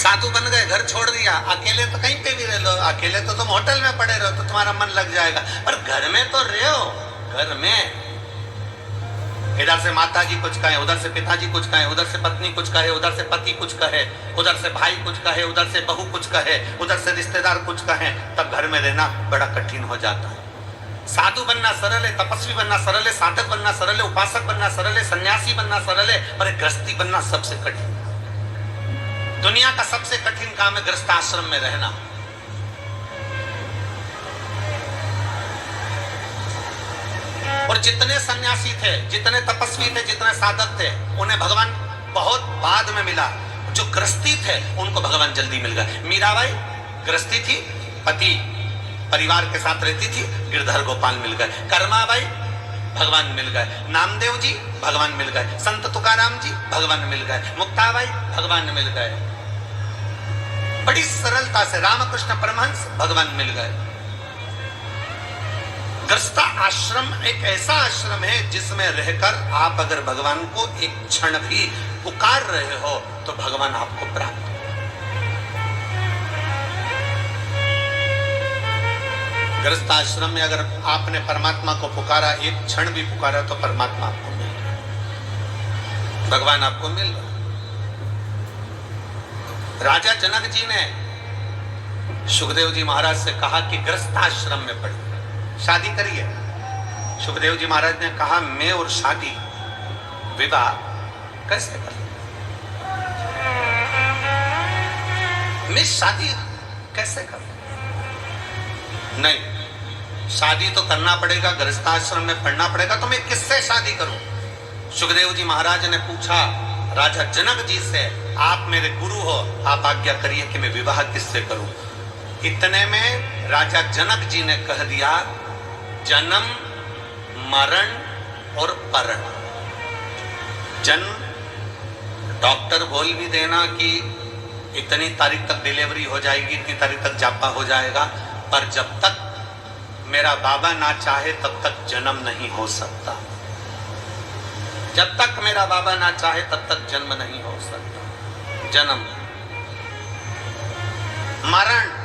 साधु बन गए, घर छोड़ दिया, अकेले तो कहीं पे भी रह लो, अकेले तो तुम होटल में पड़े रहो तो तुम्हारा मन लग जाएगा, पर घर में तो रहो। घर में इधर से माता जी कुछ कहे, उधर से पिताजी कुछ कहे, उधर से पत्नी कुछ कहे, उधर से पति कुछ कहे, उधर से भाई कुछ कहे, उधर से बहू कुछ कहे, उधर से रिश्तेदार कुछ कहे, तब घर में रहना बड़ा कठिन हो जाता है। साधु बनना सरल है, तपस्वी बनना सरल है, साधक बनना सरल है, उपासक बनना सरल है, सन्यासी बनना सरल है, पर गृहस्थी बनना सबसे कठिन। दुनिया का सबसे कठिन काम है गृहस्थ आश्रम में रहना। और जितने सन्यासी थे, जितने तपस्वी थे, जितने साधक थे, उन्हें भगवान बहुत बाद में मिला। जो गृहस्थी थे उनको भगवान जल्दी मिल गए। मीराबाई गृहस्थी थी, पति परिवार के साथ रहती थी, गिरधर गोपाल मिल गए। कर्माबाई भगवान मिल गए। नामदेव जी भगवान मिल गए। संत तुकाराम जी भगवान मिल गए। मुक्ताबाई भगवान मिल गए। बड़ी सरलता से रामकृष्ण परमहंस भगवान मिल गए। गृहस्थ आश्रम एक ऐसा आश्रम है जिसमें रहकर आप अगर भगवान को एक क्षण भी पुकार रहे हो तो भगवान आपको प्राप्त। गृहस्थ आश्रम में अगर आपने परमात्मा को पुकारा, एक क्षण भी पुकारा, तो परमात्मा आपको मिल रहा, भगवान आपको मिल रहा। राजा जनक जी ने सुखदेव जी महाराज से कहा कि गृहस्थ आश्रम में पढ़िए, शादी करिए। सुखदेव जी महाराज ने कहा, मैं और शादी विवाह कैसे कर, मैं शादी कैसे कर? नहीं, शादी तो करना पड़ेगा, गृहस्थ आश्रम में पढ़ना पड़ेगा, तो मैं किससे शादी करूं? सुखदेव जी महाराज ने पूछा राजा जनक जी से, आप मेरे गुरु हो, आप आज्ञा करिए कि मैं विवाह किससे करूं? इतने में राजा जनक जी ने कह दिया, जन्म मरण और परण। जन्म डॉक्टर बोल भी देना कि इतनी तारीख तक डिलीवरी हो जाएगी, इतनी तारीख तक जापा हो जाएगा, पर जब तक मेरा बाबा ना चाहे तब तक जन्म नहीं हो सकता। जब तक मेरा बाबा ना चाहे तब तक जन्म नहीं हो सकता। जन्म मरण,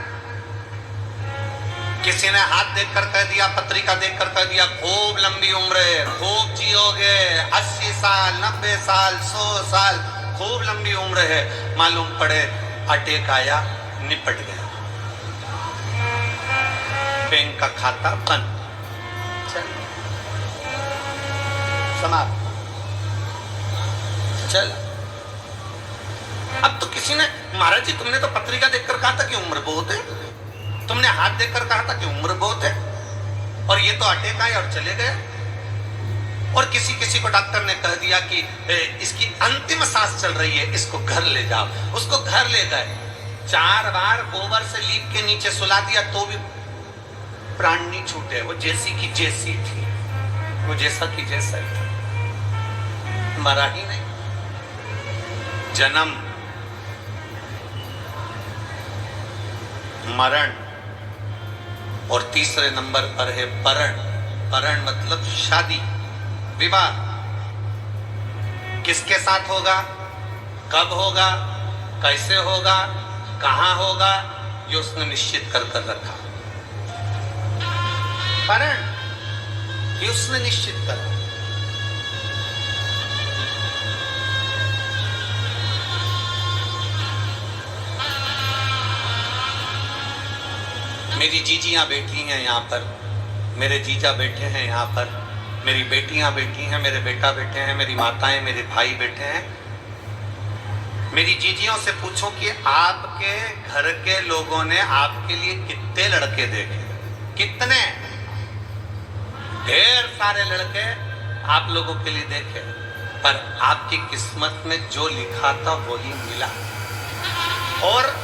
किसी ने हाथ देखकर कह दिया, पत्रिका देखकर कह दिया, खूब लंबी उम्र है, खूब जियोगे, 80 साल 90 साल 100 साल, खूब लंबी उम्र है। मालूम पड़े अटैक आया, निपट गया, बैंक का खाता बंद, चल समाप्त, चल। अब तो किसी ने, महाराज जी तुमने तो पत्रिका देखकर कहा था कि उम्र बहुत है, तुमने हाथ देखकर कहा था कि उम्र बहुत है, और ये तो अटैक आए और चले गए। और किसी किसी को डॉक्टर ने कह दिया कि इसकी अंतिम सांस चल रही है, इसको घर ले जाओ। उसको घर ले गए, 4 बार गोबर से लीप के नीचे सुला दिया तो भी प्राण नहीं छूटे। वो जैसी की जैसी थी, वो जैसा की जैसा ही था, मरा ही नहीं। जन्म मरण और तीसरे नंबर पर है परण। परण मतलब शादी, विवाह। किसके साथ होगा, कब होगा, कैसे होगा, कहां होगा, ये उसने निश्चित कर कर रखा। परण ये उसने निश्चित करा। मेरी जीजियां बैठी हैं यहाँ पर, मेरे जीजा बैठे हैं यहाँ पर, मेरी बेटियां बैठी हैं, मेरे बेटा बैठे हैं, मेरी माताएं, मेरे भाई बैठे हैं। मेरी जीजियों से पूछो कि आपके घर के लोगों ने आपके लिए कितने लड़के देखे? कितने? ढेर सारे लड़के आप लोगों के लिए देखे, पर आपकी किस्मत में जो लिखा था वही मिला। और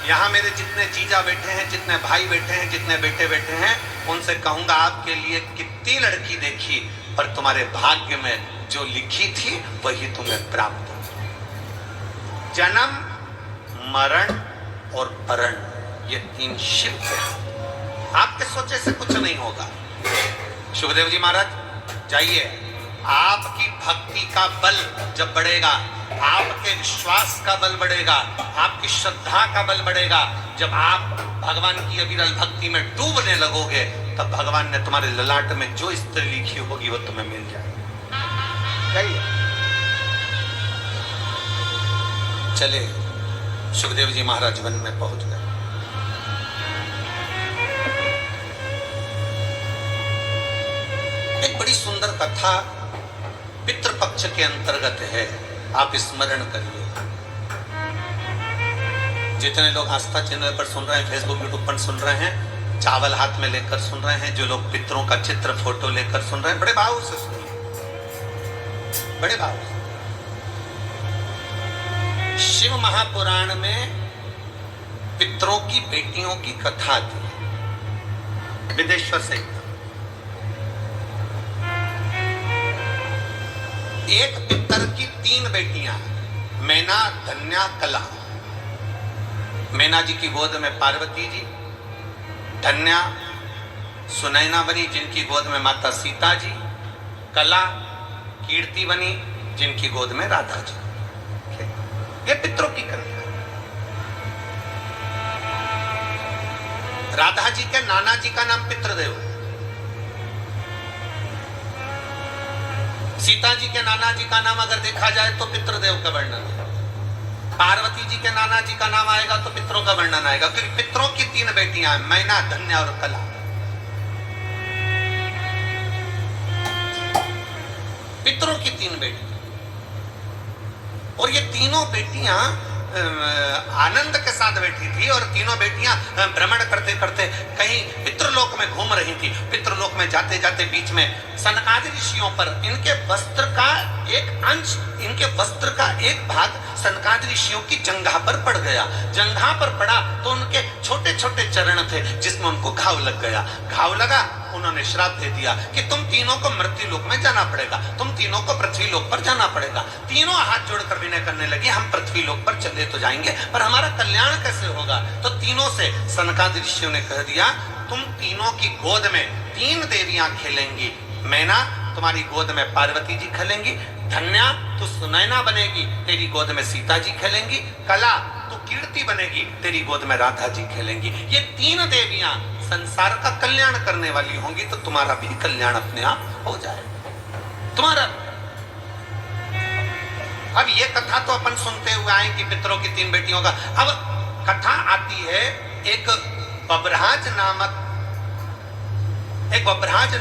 यहाँ मेरे जितने जीजा बैठे हैं, जितने भाई बैठे हैं, जितने बेटे बैठे हैं, उनसे कहूंगा आपके लिए कितनी लड़की देखी, पर तुम्हारे भाग्य में जो लिखी थी वही तुम्हें प्राप्त हो। जन्म मरण और परण, ये 3 शिव हैं। आपके सोचे से कुछ नहीं होगा। सुखदेव जी महाराज जाइए, आपकी भक्ति का बल जब बढ़ेगा, आपके विश्वास का बल बढ़ेगा, आपकी श्रद्धा का बल बढ़ेगा, जब आप भगवान की अविरल भक्ति में डूबने लगोगे, तब भगवान ने तुम्हारे ललाट में जो स्त्री लिखी होगी वो तुम्हें मिल जाएगी। चले, सुखदेव जी महाराज वन में पहुंच गए। एक बड़ी सुंदर कथा पितृपक्ष के अंतर्गत है, आप स्मरण करिए। जितने लोग आस्था चैनल पर सुन रहे हैं, फेसबुक यूट्यूब पर सुन रहे हैं, चावल हाथ में लेकर सुन रहे हैं, जो लोग पितरों का चित्र फोटो लेकर सुन रहे हैं, बड़े भाव से सुनिए, बड़े भाव से। शिव महापुराण में पितरों की बेटियों की कथा थी, विदेश्वर से। एक पितर की 3 बेटियां, मैना, धन्या, कला। मैना जी की गोद में पार्वती जी, धन्या सुनैना बनी जिनकी गोद में माता सीता जी, कला कीर्ति बनी जिनकी गोद में राधा जी। ये पितरों की कन्या। राधा जी के नाना जी का नाम पितृदेव, सीता जी के नाना जी का नाम अगर देखा जाए तो पितृदेव का वर्णन है, पार्वती जी के नाना जी का नाम आएगा तो पितरों का वर्णन आएगा, क्योंकि पितरों की 3 बेटियां हैं, मैना, धन्या और कला। पितरों की 3 बेटियां, और ये तीनों बेटियां आनंद के साथ बैठी थी, और तीनों बेटियां भ्रमण करते करते कहीं पितृलोक में घूम रही थी। पितृलोक में जाते जाते बीच में सनकादि ऋषियों पर इनके वस्त्र का एक अंश, इनके वस्त्र का एक भाग सनकादि ऋषियों की जंघा पर पड़ गया। जंघा पर पड़ा तो उनके छोटे छोटे चरण थे जिसमें उनको घाव लग गया। घाव लगा, उन्होंने श्राप दे दिया कि तुम तीनों को मृत्यु लोक में जाना पड़ेगा, तुम तीनों को पृथ्वी लोक पर जाना पड़ेगा। तीनों हाथ जोड़कर विनय करने लगी, हम पृथ्वी लोक पर चले तो जाएंगे, पर हमारा कल्याण कैसे होगा? तो तीनों से सनकादि ऋषियों ने कह दिया, तुम तीनों की गोद में 3 देवियां खेलेंगी। मैना, तुम्हारी गोद में पार्वती जी खेलेंगी। धन्या, तू सुनैना बनेगी, तेरी गोद में सीता जी खेलेंगी। कला, तू कीर्ति बनेगी, तेरी गोद में राधा जी खेलेंगी। ये 3 देवियां संसार का कल्याण करने वाली होंगी, तो तुम्हारा भी कल्याण अपने आप हो जाएगा। तुम्हारा अब ये कथा तो अपन सुनते हुए आए कि पितरों की 3 बेटियों का। अब कथा आती है एक बब्रहाज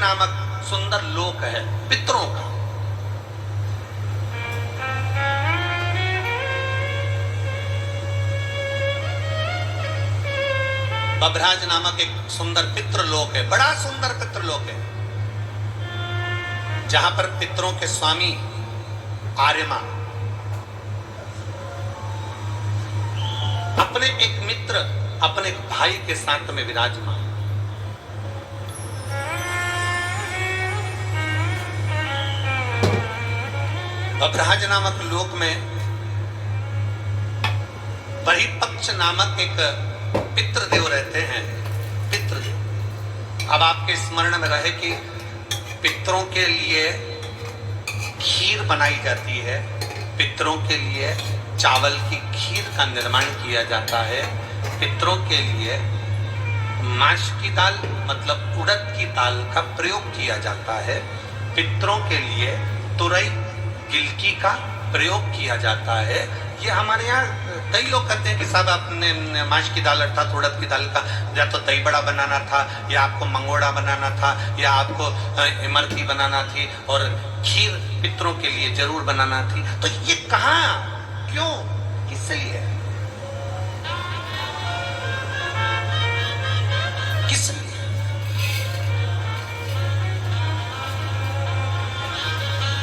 नामक सुंदर लोक है पितरों का। बब्रहाज नामक एक सुंदर पितृलोक है, बड़ा सुंदर पितृलोक है, जहां पर पितरों के स्वामी आर्यमा अपने एक मित्र, अपने एक भाई के साथ में विराजमान। बब्रहाज नामक लोक में बहिपक्ष नामक एक पितृदेव रहते हैं। पितृदेव, अब आपके स्मरण में रहे कि पितरों के लिए खीर बनाई जाती है, पितरों के लिए चावल की खीर का निर्माण किया जाता है, पितरों के लिए माश की दाल मतलब उड़द की दाल का प्रयोग किया जाता है, पितरों के लिए तुरई गिलकी का प्रयोग किया जाता है। ये हमारे यहाँ कई लोग कहते हैं कि साहब आपने माश की दाल अर्थात उड़द की दाल का या तो दही बड़ा बनाना था, या आपको मंगोड़ा बनाना था, या आपको इमरती बनाना थी, और खीर पितरों के लिए जरूर बनाना थी। तो ये कहाँ, क्यों, किस लिए, किस लिए?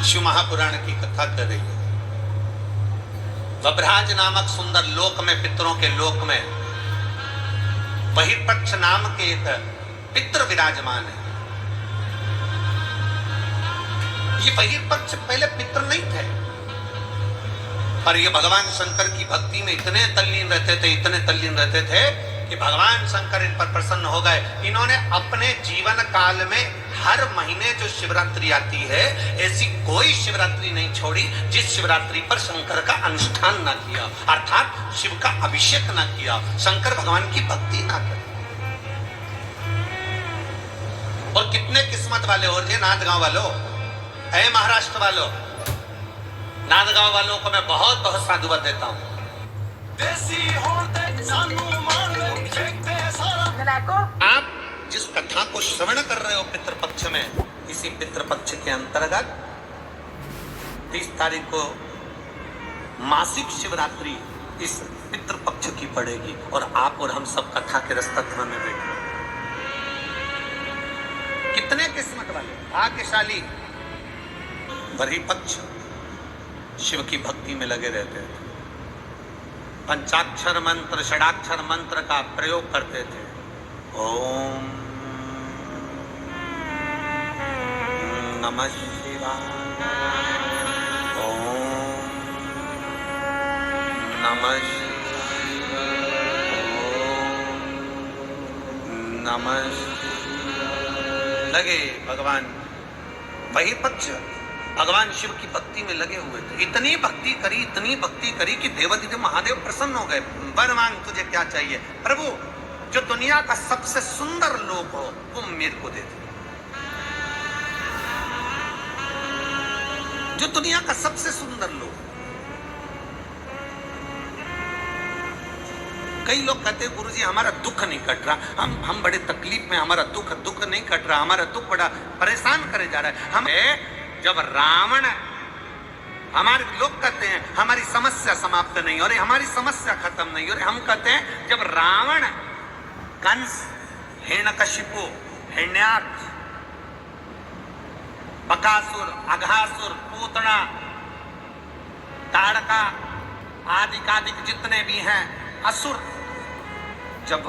शिव महापुराण की कथा कर रही है। बब्रहाज नामक सुंदर लोक में, पितरों के लोक में बहिर्पक्ष नाम के एक पितृ विराजमान है। ये बहिर्पक्ष पहले पितृ नहीं थे, पर ये भगवान शंकर की भक्ति में इतने तल्लीन रहते थे कि भगवान शंकर इन पर प्रसन्न हो गए। इन्होंने अपने जीवन काल में हर महीने जो शिवरात्रि आती है, ऐसी कोई शिवरात्रि नहीं छोड़ी जिस शिवरात्रि पर शंकर का अनुष्ठान ना किया, अर्थात शिव का अभिषेक ना किया, शंकर भगवान की भक्ति ना करी। और कितने किस्मत वाले हो थे नांदगांव वालों, ऐ महाराष्ट्र वालों, नांदगांव वालों को मैं बहुत बहुत साधुवाद देता हूं। आप जिस कथा को श्रवण कर रहे हो पितृपक्ष में, इसी पितृपक्ष के अंतर्गत 30 तारीख को मासिक शिवरात्रि इस पितृपक्ष की पड़ेगी और आप और हम सब कथा के रसतत्व में बैठे। कितने किस्मत वाले भाग्यशाली वही पक्ष शिव की भक्ति में लगे रहते थे, पंचाक्षर मंत्र षडाक्षर मंत्र का प्रयोग करते थे। ओम नमः शिवाय, ओम नमः शिवाय, ओम नमः शिवाय। लगे भगवान, वही पक्ष भगवान शिव की भक्ति में लगे हुए थे। इतनी भक्ति करी कि देवाधिदेव महादेव प्रसन्न हो गए। वर मांग, तुझे क्या चाहिए? प्रभु, जो दुनिया का सबसे सुंदर लोक हो वो मेरे को दे दे। जो दुनिया का सबसे सुंदर लोक। कई लोग कहते हैं गुरुजी हमारा दुख नहीं कट रहा, हम बड़े तकलीफ में, हमारा दुख नहीं कट रहा, हमारा दुख बड़ा परेशान करे जा रहा है। हम जब रावण, हमारे लोग कहते हैं हमारी समस्या समाप्त नहीं हो रही, हमारी समस्या खत्म नहीं हो रही। हम कहते हैं जब रावण, कंस, हिरण्यकशिपु, हिरण्याक्ष, बकासुर, अघासुर, पूतना, ताड़का आदि जितने भी हैं असुर, जब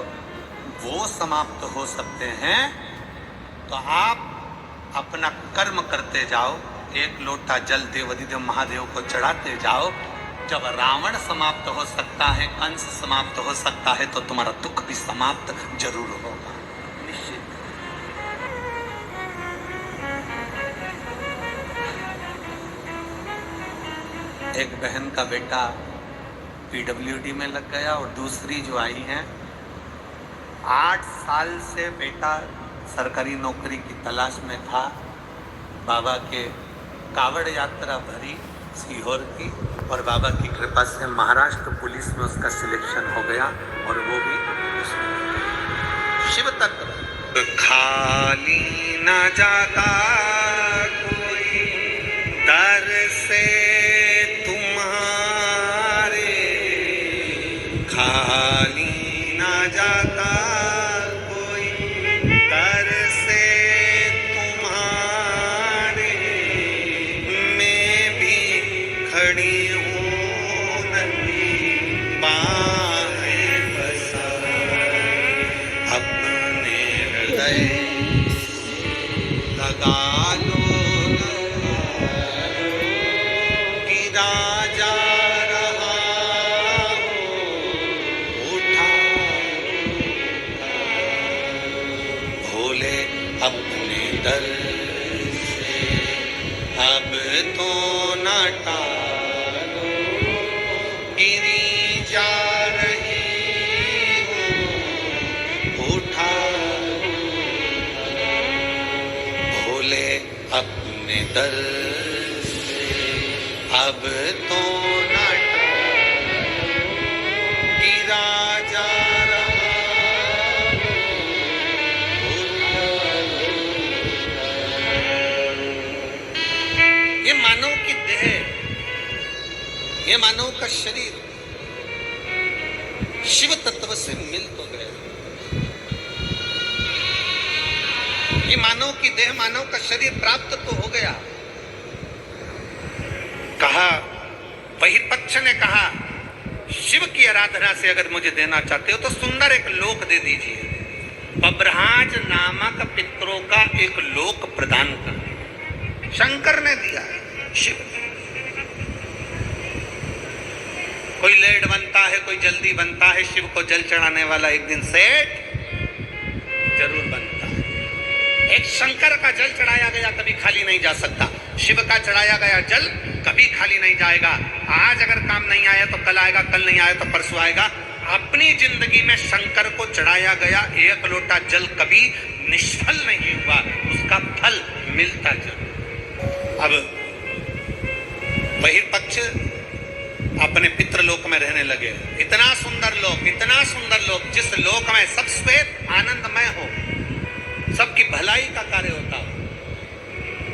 वो समाप्त हो सकते हैं तो आप अपना कर्म करते जाओ, एक लोटा जल देवाधिदेव महादेव को चढ़ाते जाओ। जब रावण समाप्त हो सकता है, कंस समाप्त हो सकता है, तो तुम्हारा दुख भी समाप्त जरूर होगा, निश्चित। एक बहन का बेटा पीडब्ल्यूडी में लग गया और दूसरी जो आई है 8 साल से बेटा सरकारी नौकरी की तलाश में था। बाबा के कावड़ यात्रा भरी सीहोर की और बाबा की कृपा से महाराष्ट्र पुलिस में उसका सिलेक्शन हो गया और वो भी शिव तत्व। खाली न जाता कोई दर से तुम्हारे, खाली न जाता दर से अब तो न टालो, गिरी जा रही हूँ उठा, भोले अपने दर से अब तो न टालो, गिरा जा मानव की देह, ये मानव का शरीर शिव तत्व से मिल तो गया। ये मानव की देह, मानव का शरीर प्राप्त तो हो गया। कहा, वही पक्ष ने कहा शिव की आराधना से अगर मुझे देना चाहते हो तो सुंदर एक लोक दे दीजिए। बब्रहाज नामक पितरों का एक लोक प्रदान कर शंकर ने दिया। शिव कोई लेट बनता है, कोई जल्दी बनता है, शिव को जल चढ़ाने वाला एक दिन सेठ जरूर बनता है। एक शंकर का जल चढ़ाया गया कभी खाली नहीं जा सकता, शिव का चढ़ाया गया जल कभी खाली नहीं जाएगा। आज अगर काम नहीं आया तो कल आएगा, कल नहीं आया तो परसों आएगा। अपनी जिंदगी में शंकर को चढ़ाया गया एक लोटा जल कभी निष्फल नहीं हुआ, उसका फल मिलता जरूर। अब बहिर्पक्ष अपने पितृलोक में रहने लगे। इतना सुंदर लोक, जिस लोक में सब श्वेत आनंदमय हो, सबकी भलाई का कार्य होता हो।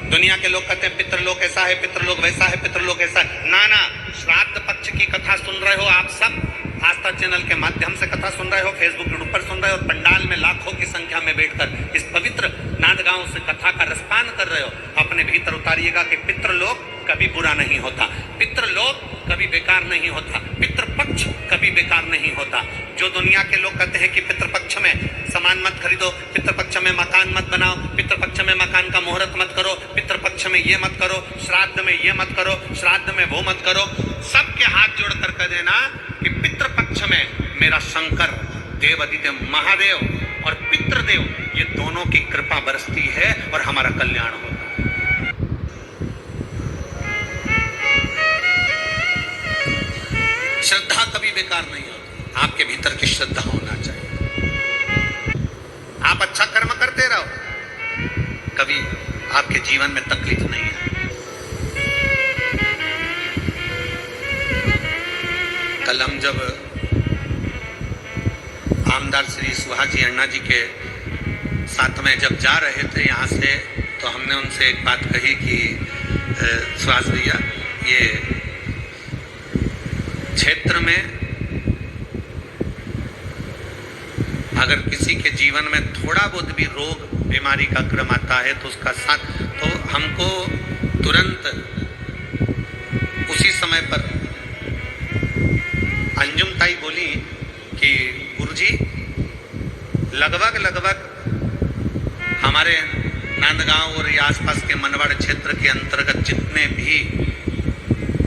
दुनिया के लोग कहते हैं पितृलोक ऐसा है, पितृलोक वैसा है, पितृलोक ऐसा है। ना, श्राद्ध पक्ष की कथा सुन रहे हो आप सब, आस्था चैनल के माध्यम से कथा सुन रहे हो, फेसबुक के ऊपर सुन रहे हो, पंडाल में लाखों की संख्या में बैठकर इस पवित्र नांदगांव से कथा का रसपान कर रहे हो। अपने भीतर उतारिएगा कि पितृलोक कभी बुरा नहीं होता, पितृलोक कभी बेकार नहीं होता, पितृपक्ष कभी बेकार नहीं होता। जो दुनिया के लोग कहते हैं कि पितृपक्ष में सामान मत खरीदो, पितृपक्ष में मकान मत बनाओ, पितृपक्ष में मकान का मुहूर्त मत करो, पितृपक्ष में ये मत करो, श्राद्ध में ये मत करो, श्राद्ध में वो मत करो, सबके हाथ जोड़ कर कह देना कि पितृपक्ष में मेरा शंकर देवादिदेव महादेव और पितृदेव ये दोनों की कृपा बरसती है और हमारा कल्याण होता है। श्रद्धा कभी बेकार नहीं होती, आपके भीतर की श्रद्धा होना चाहिए। आप अच्छा कर्म करते रहो, कभी आपके जीवन में तकलीफ नहीं है। कल हम जब आमदार श्री सुहाजी अण्णा जी के साथ में जब जा रहे थे यहाँ से, तो हमने उनसे एक बात कही कि सुहास भैया, ये क्षेत्र में अगर किसी के जीवन में थोड़ा बहुत भी रोग बीमारी का क्रम आता है तो उसका साथ, तो हमको तुरंत उसी समय पर अंजुम ताई बोली कि गुरुजी लगभग हमारे नांदगांव और ये आसपास के मनवाड़ क्षेत्र के अंतर्गत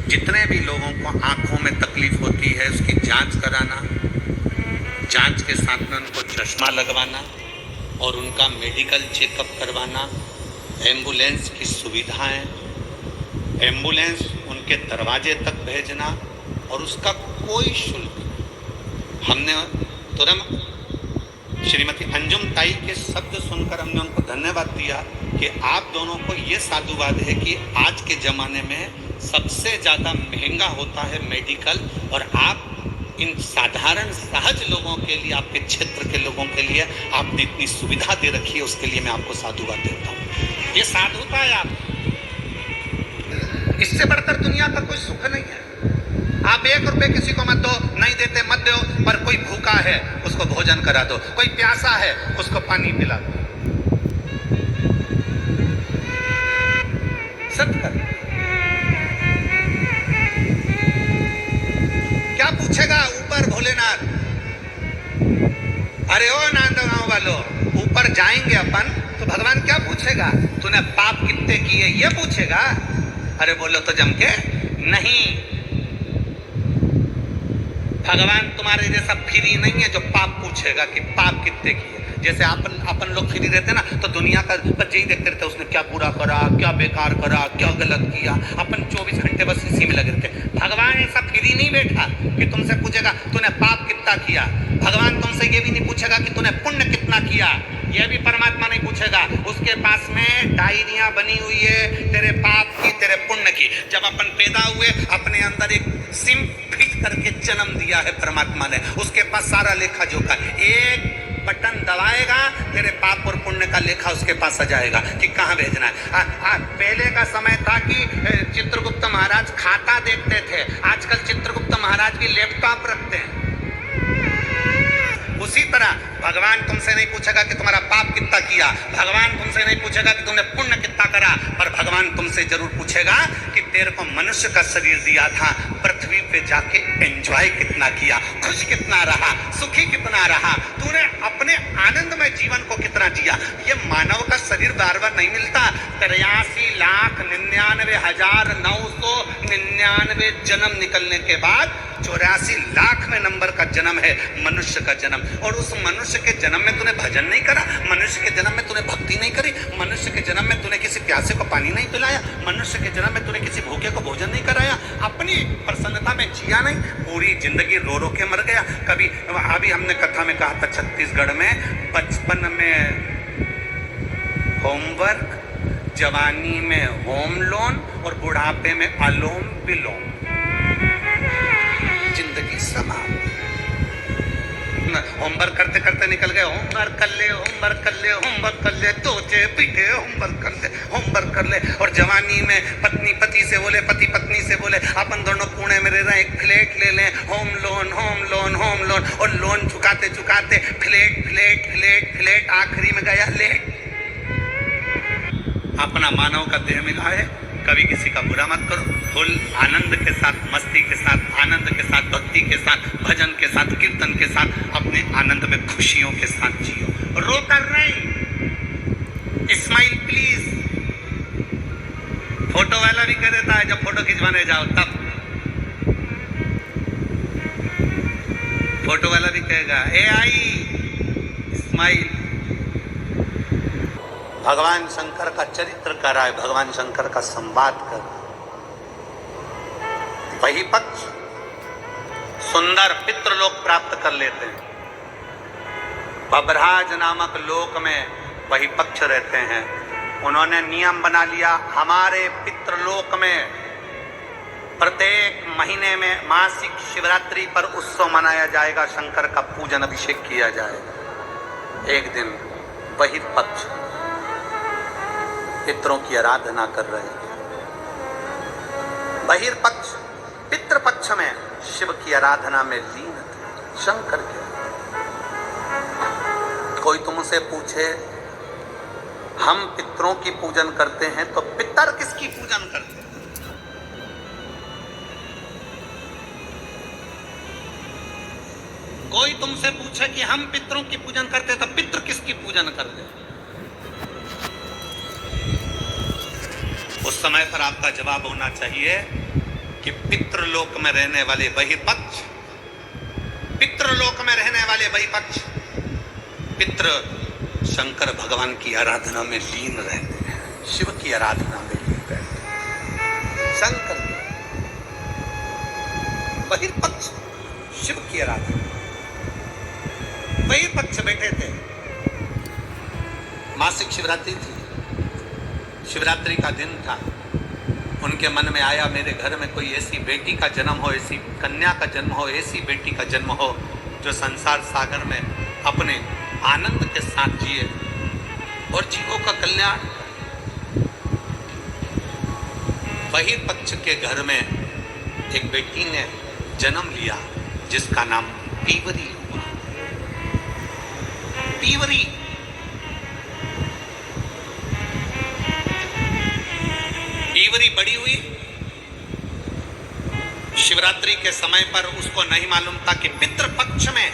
जितने भी लोगों को आंखों में तकलीफ होती है उसकी जांच कराना, जांच के साथ में उनको चश्मा लगवाना और उनका मेडिकल चेकअप करवाना, एम्बुलेंस की सुविधाएं, एम्बुलेंस उनके दरवाजे तक भेजना और उसका कोई शुल्क। हमने तुरंत श्रीमती अंजुम ताई के शब्द सुनकर हमने उनको धन्यवाद दिया कि आप दोनों को ये साधुवाद है कि आज के ज़माने में सबसे ज़्यादा महंगा होता है मेडिकल, और आप इन साधारण सहज लोगों के लिए, आपके क्षेत्र के लोगों के लिए आपने इतनी सुविधा दे रखी है, उसके लिए मैं आपको साधुवाद देता हूँ। ये साधुता है आप, इससे बढ़कर दुनिया का कोई सुख नहीं है। आप 1 रुपए किसी को मत दो, नहीं देते मत दो, पर कोई भूखा है उसको भोजन करा दो, कोई प्यासा है उसको पानी पिला दो। सत्कर क्या पूछेगा ऊपर भोलेनाथ? अरे ओ नांदगांव वालों, ऊपर जाएंगे अपन तो भगवान क्या पूछेगा? तूने पाप कितने किए ये पूछेगा? अरे बोलो तो जम के नहीं, भगवान तुम्हारे जैसा फ्री नहीं है जो पाप पूछेगा कि पाप कितने किए। जैसे अपन लोग फ्री रहते ना तो दुनिया का बच्चे ही देखते रहते, उसने क्या बुरा करा, क्या बेकार करा, क्या गलत किया, अपन 24 घंटे बस इसी में लगे रहते। भगवान ऐसा फ्री नहीं बैठा कि तुमसे पूछेगा तूने पाप कितना किया। भगवान तुमसे ये भी नहीं पूछेगा कि तूने पुण्य कितना किया, ये भी परमात्मा नहीं पूछेगा। उसके पास में डायरियां बनी हुई है तेरे पाप की, तेरे पुण्य की। जब अपन पैदा हुए अपने अंदर एक सिम फिट करके जन्म दिया है परमात्मा ने, उसके पास सारा लेखा जोखा, एक बटन दबाएगा तेरे पाप और पुण्य का लेखा उसके पास आ जाएगा कि कहाँ भेजना है। पहले का समय था कि चित्रगुप्त महाराज खाता देखते थे, आजकल चित्रगुप्त महाराज भी लैपटॉप रखते हैं। उसी तरह भगवान तुमसे नहीं पूछेगा कि तुम्हारा पाप कितना किया, भगवान तुमसे नहीं पूछेगा कि तुमने पुण्य कितना करा, पर भगवान तुमसे जरूर पूछेगा कि तेरे को मनुष्य का शरीर दिया था, पृथ्वी पे जाके एंजॉय कितना किया, खुश कितना रहा, सुखी कितना रहा, तूने अपने आनंदमय जीवन को कितना जिया। ये मानव का शरीर बार बार नहीं मिलता। 83,99,999 299 जन्म निकलने के बाद 84 लाखवें नंबर का जन्म है मनुष्य का जन्म। और उस मनुष्य के जन्म में तूने भजन नहीं करा, मनुष्य के जन्म में तूने भक्ति नहीं करी, मनुष्य के जन्म में तूने किसी प्यासे को पानी नहीं पिलाया, मनुष्य के जन्म में तूने किसी भूखे को भोजन नहीं कराया, अपनी प्रसन्नता में जिया नहीं, पूरी जिंदगी रो रो के मर गया। कभी अभी हमने कथा में कहा था, छत्तीसगढ़ में बचपन में होमवर्क, जवानी में होम लोन और बुढ़ापे में अलोम विलोम, जिंदगी समाप्त। होमवर्क करते करते निकल गए, होमवर्क कर ले, होमवर्क कर ले, होमवर्क कर ले, तोते पीटे, होमवर्क कर ले, होमवर्क कर ले। और जवानी में पत्नी पति से बोले, पति पत्नी से बोले, अपन दोनों पुणे में रह रहे, एक फ्लैट ले लें, home loan home loan home loan, और लोन चुकाते चुकाते फ्लैट फ्लैट फ्लैट फ्लैट, आखिरी में गया लेट। अपना मानव का देह मिला है, कभी किसी का बुरा मत करो, फुल आनंद के साथ, मस्ती के साथ, आनंद के साथ, भक्ति के साथ, भजन के साथ, कीर्तन के साथ, अपने आनंद में खुशियों के साथ जियो, रो कर नहीं। Smile please. फोटो वाला भी कह देता है जब फोटो खिंचवाने जाओ तब, फोटो वाला भी कहेगा ए आई स्माइल। भगवान शंकर का चरित्र कर रहा है, भगवान शंकर का संवाद कर। वही पक्ष सुंदर पितृलोक प्राप्त कर लेते हैं। बभराज नामक लोक में वही पक्ष रहते हैं। उन्होंने नियम बना लिया, हमारे पितृलोक में प्रत्येक महीने में मासिक शिवरात्रि पर उत्सव मनाया जाएगा, शंकर का पूजन अभिषेक किया जाएगा। एक दिन वही पक्ष पितरों की आराधना कर रहे हैं। बहिर्पक्ष पितृपक्ष में शिव की आराधना में लीन थे, शंकर के। कोई तुमसे पूछे हम पितरों की पूजन करते हैं तो पितर किसकी पूजन करते हैं? कोई तुमसे पूछे कि हम पितरों की पूजन करते हैं तो पितृ किसकी पूजन करते हैं? उस समय पर आपका जवाब होना चाहिए कि पितृलोक में रहने वाले वही पक्ष, पितृलोक में रहने वाले वही पक्ष पितृ शंकर भगवान की आराधना में लीन रहते हैं, शिव की आराधना में लीन रहते हैं। शंकर वही पक्ष शिव की आराधना, वही पक्ष बैठे थे। मासिक शिवरात्रि थी, शिवरात्रि का दिन था। उनके मन में आया मेरे घर में कोई ऐसी बेटी का जन्म हो, ऐसी कन्या का जन्म हो, ऐसी बेटी का जन्म हो जो संसार सागर में अपने आनंद के साथ जिए और जीवों का कल्याण। वही पक्ष के घर में एक बेटी ने जन्म लिया जिसका नाम पीवरी हुआ। पीवरी पीवरी बड़ी हुई। शिवरात्रि के समय पर उसको नहीं मालूम था कि पितृपक्ष में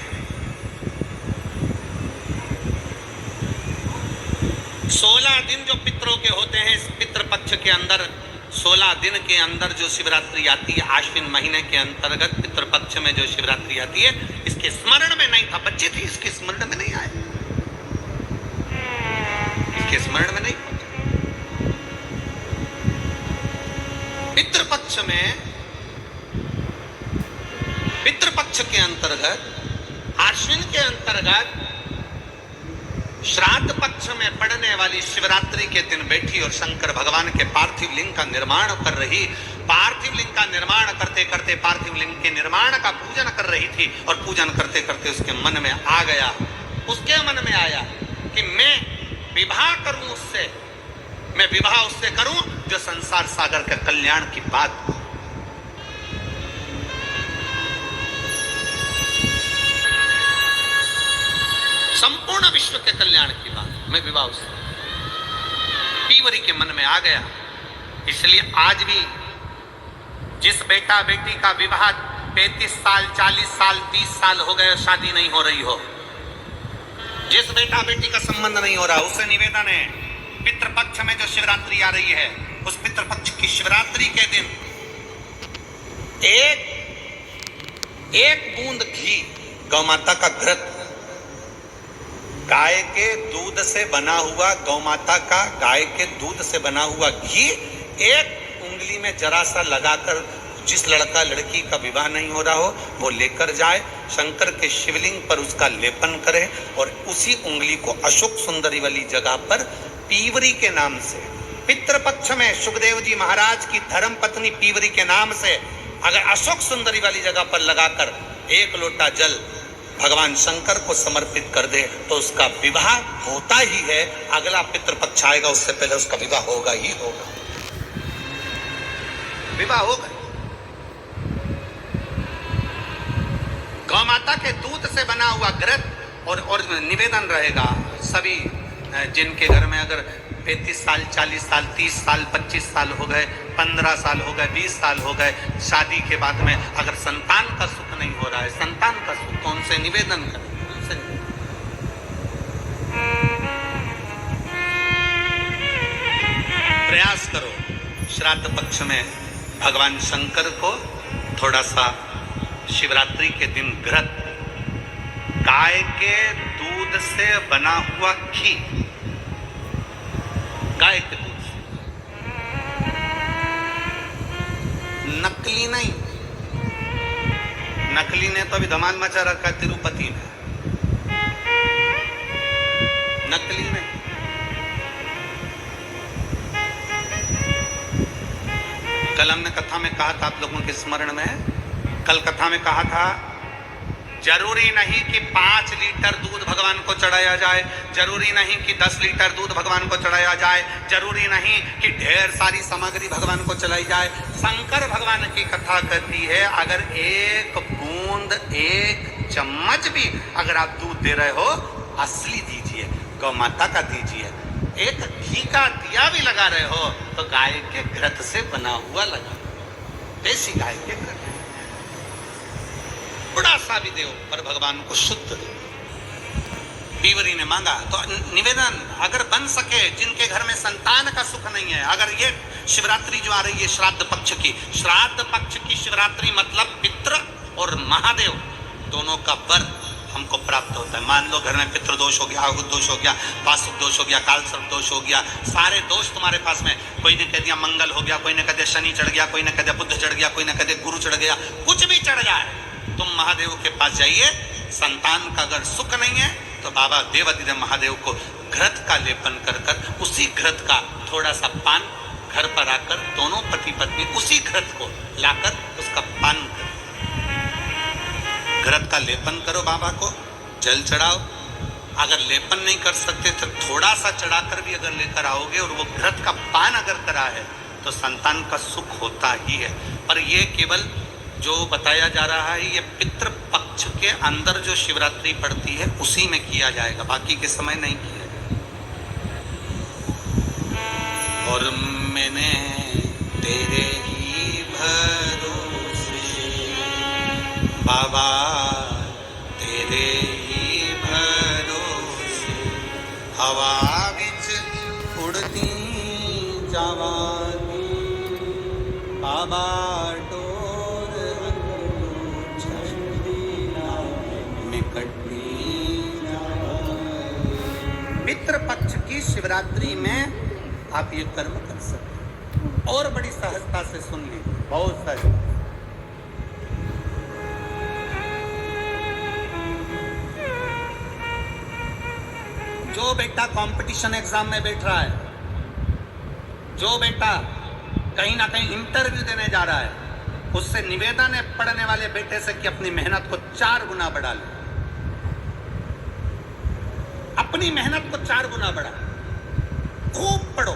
16 दिन जो पितरों के होते हैं, इस पितृपक्ष के अंदर 16 दिन के अंदर जो शिवरात्रि आती है, आश्विन महीने के अंतर्गत पितृपक्ष में जो शिवरात्रि आती है, इसके स्मरण में नहीं था। बच्चे थी, इसके स्मरण में नहीं आए, इसके स्मरण में नहीं। पितृपक्ष में, पितृपक्ष के अंतर्गत, आश्विन के अंतर्गत श्राद्ध पक्ष में पड़ने वाली शिवरात्रि के दिन बैठी और शंकर भगवान के पार्थिव लिंग का निर्माण कर रही। पार्थिव लिंग का निर्माण करते करते पार्थिव लिंग के निर्माण का पूजन कर रही थी और पूजन करते करते उसके मन में आ गया, उसके मन में आया कि मैं विवाह करूं उससे, मैं विवाह उससे करूं जो संसार सागर के कल्याण की बात हो। संपूर्ण विश्व के कल्याण की बात, मैं विवाह उससे। पीवरी के मन में आ गया। इसलिए आज भी जिस बेटा बेटी का विवाह 35 साल, 40 साल, 30 साल हो गए, शादी नहीं हो रही हो, जिस बेटा बेटी का संबंध नहीं हो रहा, उससे निवेदन है, पितृपक्ष में जो शिवरात्रि आ रही है, उस पितृपक्ष की शिवरात्रि के दिन एक बूंद घी, गौ माता का घृत, गाय के दूध से बना हुआ, गौ माता का गाय के दूध से बना हुआ घी एक उंगली में जरा सा लगाकर जिस लड़का लड़की का विवाह नहीं हो रहा हो वो लेकर जाए, शंकर के शिवलिंग पर उसका लेपन करे और उसी उंगली को अशोक सुंदरी वाली जगह पर पीवरी के नाम से, पितृपक्ष में सुखदेव जी महाराज की धर्म पत्नी पीवरी के नाम से अगर अशोक सुंदरी वाली जगह पर लगाकर एक लोटा जल भगवान शंकर को समर्पित कर दे तो उसका विवाह होता ही है। अगला पितृपक्ष आएगा उससे पहले उसका विवाह होगा ही होगा, विवाह होगा। गौ माता के दूध से बना हुआ घृत और निवेदन रहेगा सभी जिनके घर में अगर 35 साल 40 साल 30 साल 25 साल हो गए, 15 साल हो गए, 20 साल हो गए, शादी के बाद में अगर संतान का सुख नहीं हो रहा है, संतान का सुख, तो उनसे निवेदन करें, उनसे प्रयास करो श्राद्ध पक्ष में भगवान शंकर को थोड़ा सा शिवरात्रि के दिन घृत, गाय के दूध से बना हुआ घी, गाय के दूध से, नकली नहीं, नकली ने तो अभी धमाल मचा रखा है तिरुपति में, नकली नहीं। कल हमने कथा में कहा था, आप लोगों के स्मरण में, कल कथा में कहा था जरूरी नहीं कि 5 लीटर दूध भगवान को चढ़ाया जाए, जरूरी नहीं कि 10 लीटर दूध भगवान को चढ़ाया जाए, जरूरी नहीं कि ढेर सारी सामग्री भगवान को चलाई जाए। शंकर भगवान की कथा कहती है अगर एक बूंद, एक चम्मच भी अगर आप दूध दे रहे हो असली दीजिए, गौ माता का दीजिए। एक घी का दिया भी लगा रहे हो तो गाय के घृत से बना हुआ लगा, देसी गाय के घृत, बड़ा सा भी दो पर भगवान को शुद्ध दो। पीवरी ने मांगा तो निवेदन अगर बन सके, जिनके घर में संतान का सुख नहीं है, अगर ये शिवरात्रि जो आ रही है श्राद्ध पक्ष की, श्राद्ध पक्ष की शिवरात्रि मतलब पितृ और महादेव दोनों का वर हमको प्राप्त होता है। मान लो घर में पितृदोष हो गया, आहुत दोष हो गया, वास्तुक दोष हो गया, काल सर्प दोष हो गया, सारे दोष तुम्हारे पास में, कोई ने कह दिया मंगल हो गया, कोई ने कह दिया शनि चढ़ गया, कोई ने कह दिया बुध चढ़ गया, कोई ने कह दिया गुरु चढ़ गया, कुछ भी चढ़ जाए तुम महादेव के पास जाइए। संतान का अगर सुख नहीं है तो बाबा देवाधिदेव महादेव को घृत का लेपन कर कर उसी घृत का थोड़ा सा पान घर पर आकर दोनों पति पत्नी उसी घृत को लाकर उसका पान करो, घृत का लेपन करो, बाबा को जल चढ़ाओ। अगर लेपन नहीं कर सकते तो थोड़ा सा चढ़ाकर भी अगर लेकर आओगे और वो घृत का पान अगर करा है तो संतान का सुख होता ही है। पर ये केवल जो बताया जा रहा है ये पितृ पक्ष के अंदर जो शिवरात्रि पड़ती है उसी में किया जाएगा, बाकी के समय नहीं किया जाएगा। और मैंने तेरे ही भरोसे बाबा, तेरे ही भरोसे हवा बिच उड़ती जावानी बाबा, पितृपक्ष की शिवरात्रि में आप ये कर्म कर सकते हैं। और बड़ी सहजता से सुन लीजिए, बहुत सहजता। जो बेटा कंपटीशन एग्जाम में बैठ रहा है, जो बेटा कहीं ना कहीं इंटरव्यू देने जा रहा है, उससे निवेदन है पढ़ने वाले बेटे से कि अपनी मेहनत को 4 गुना बढ़ा ले, अपनी मेहनत को 4 गुना बढ़ा, खूब पढ़ो,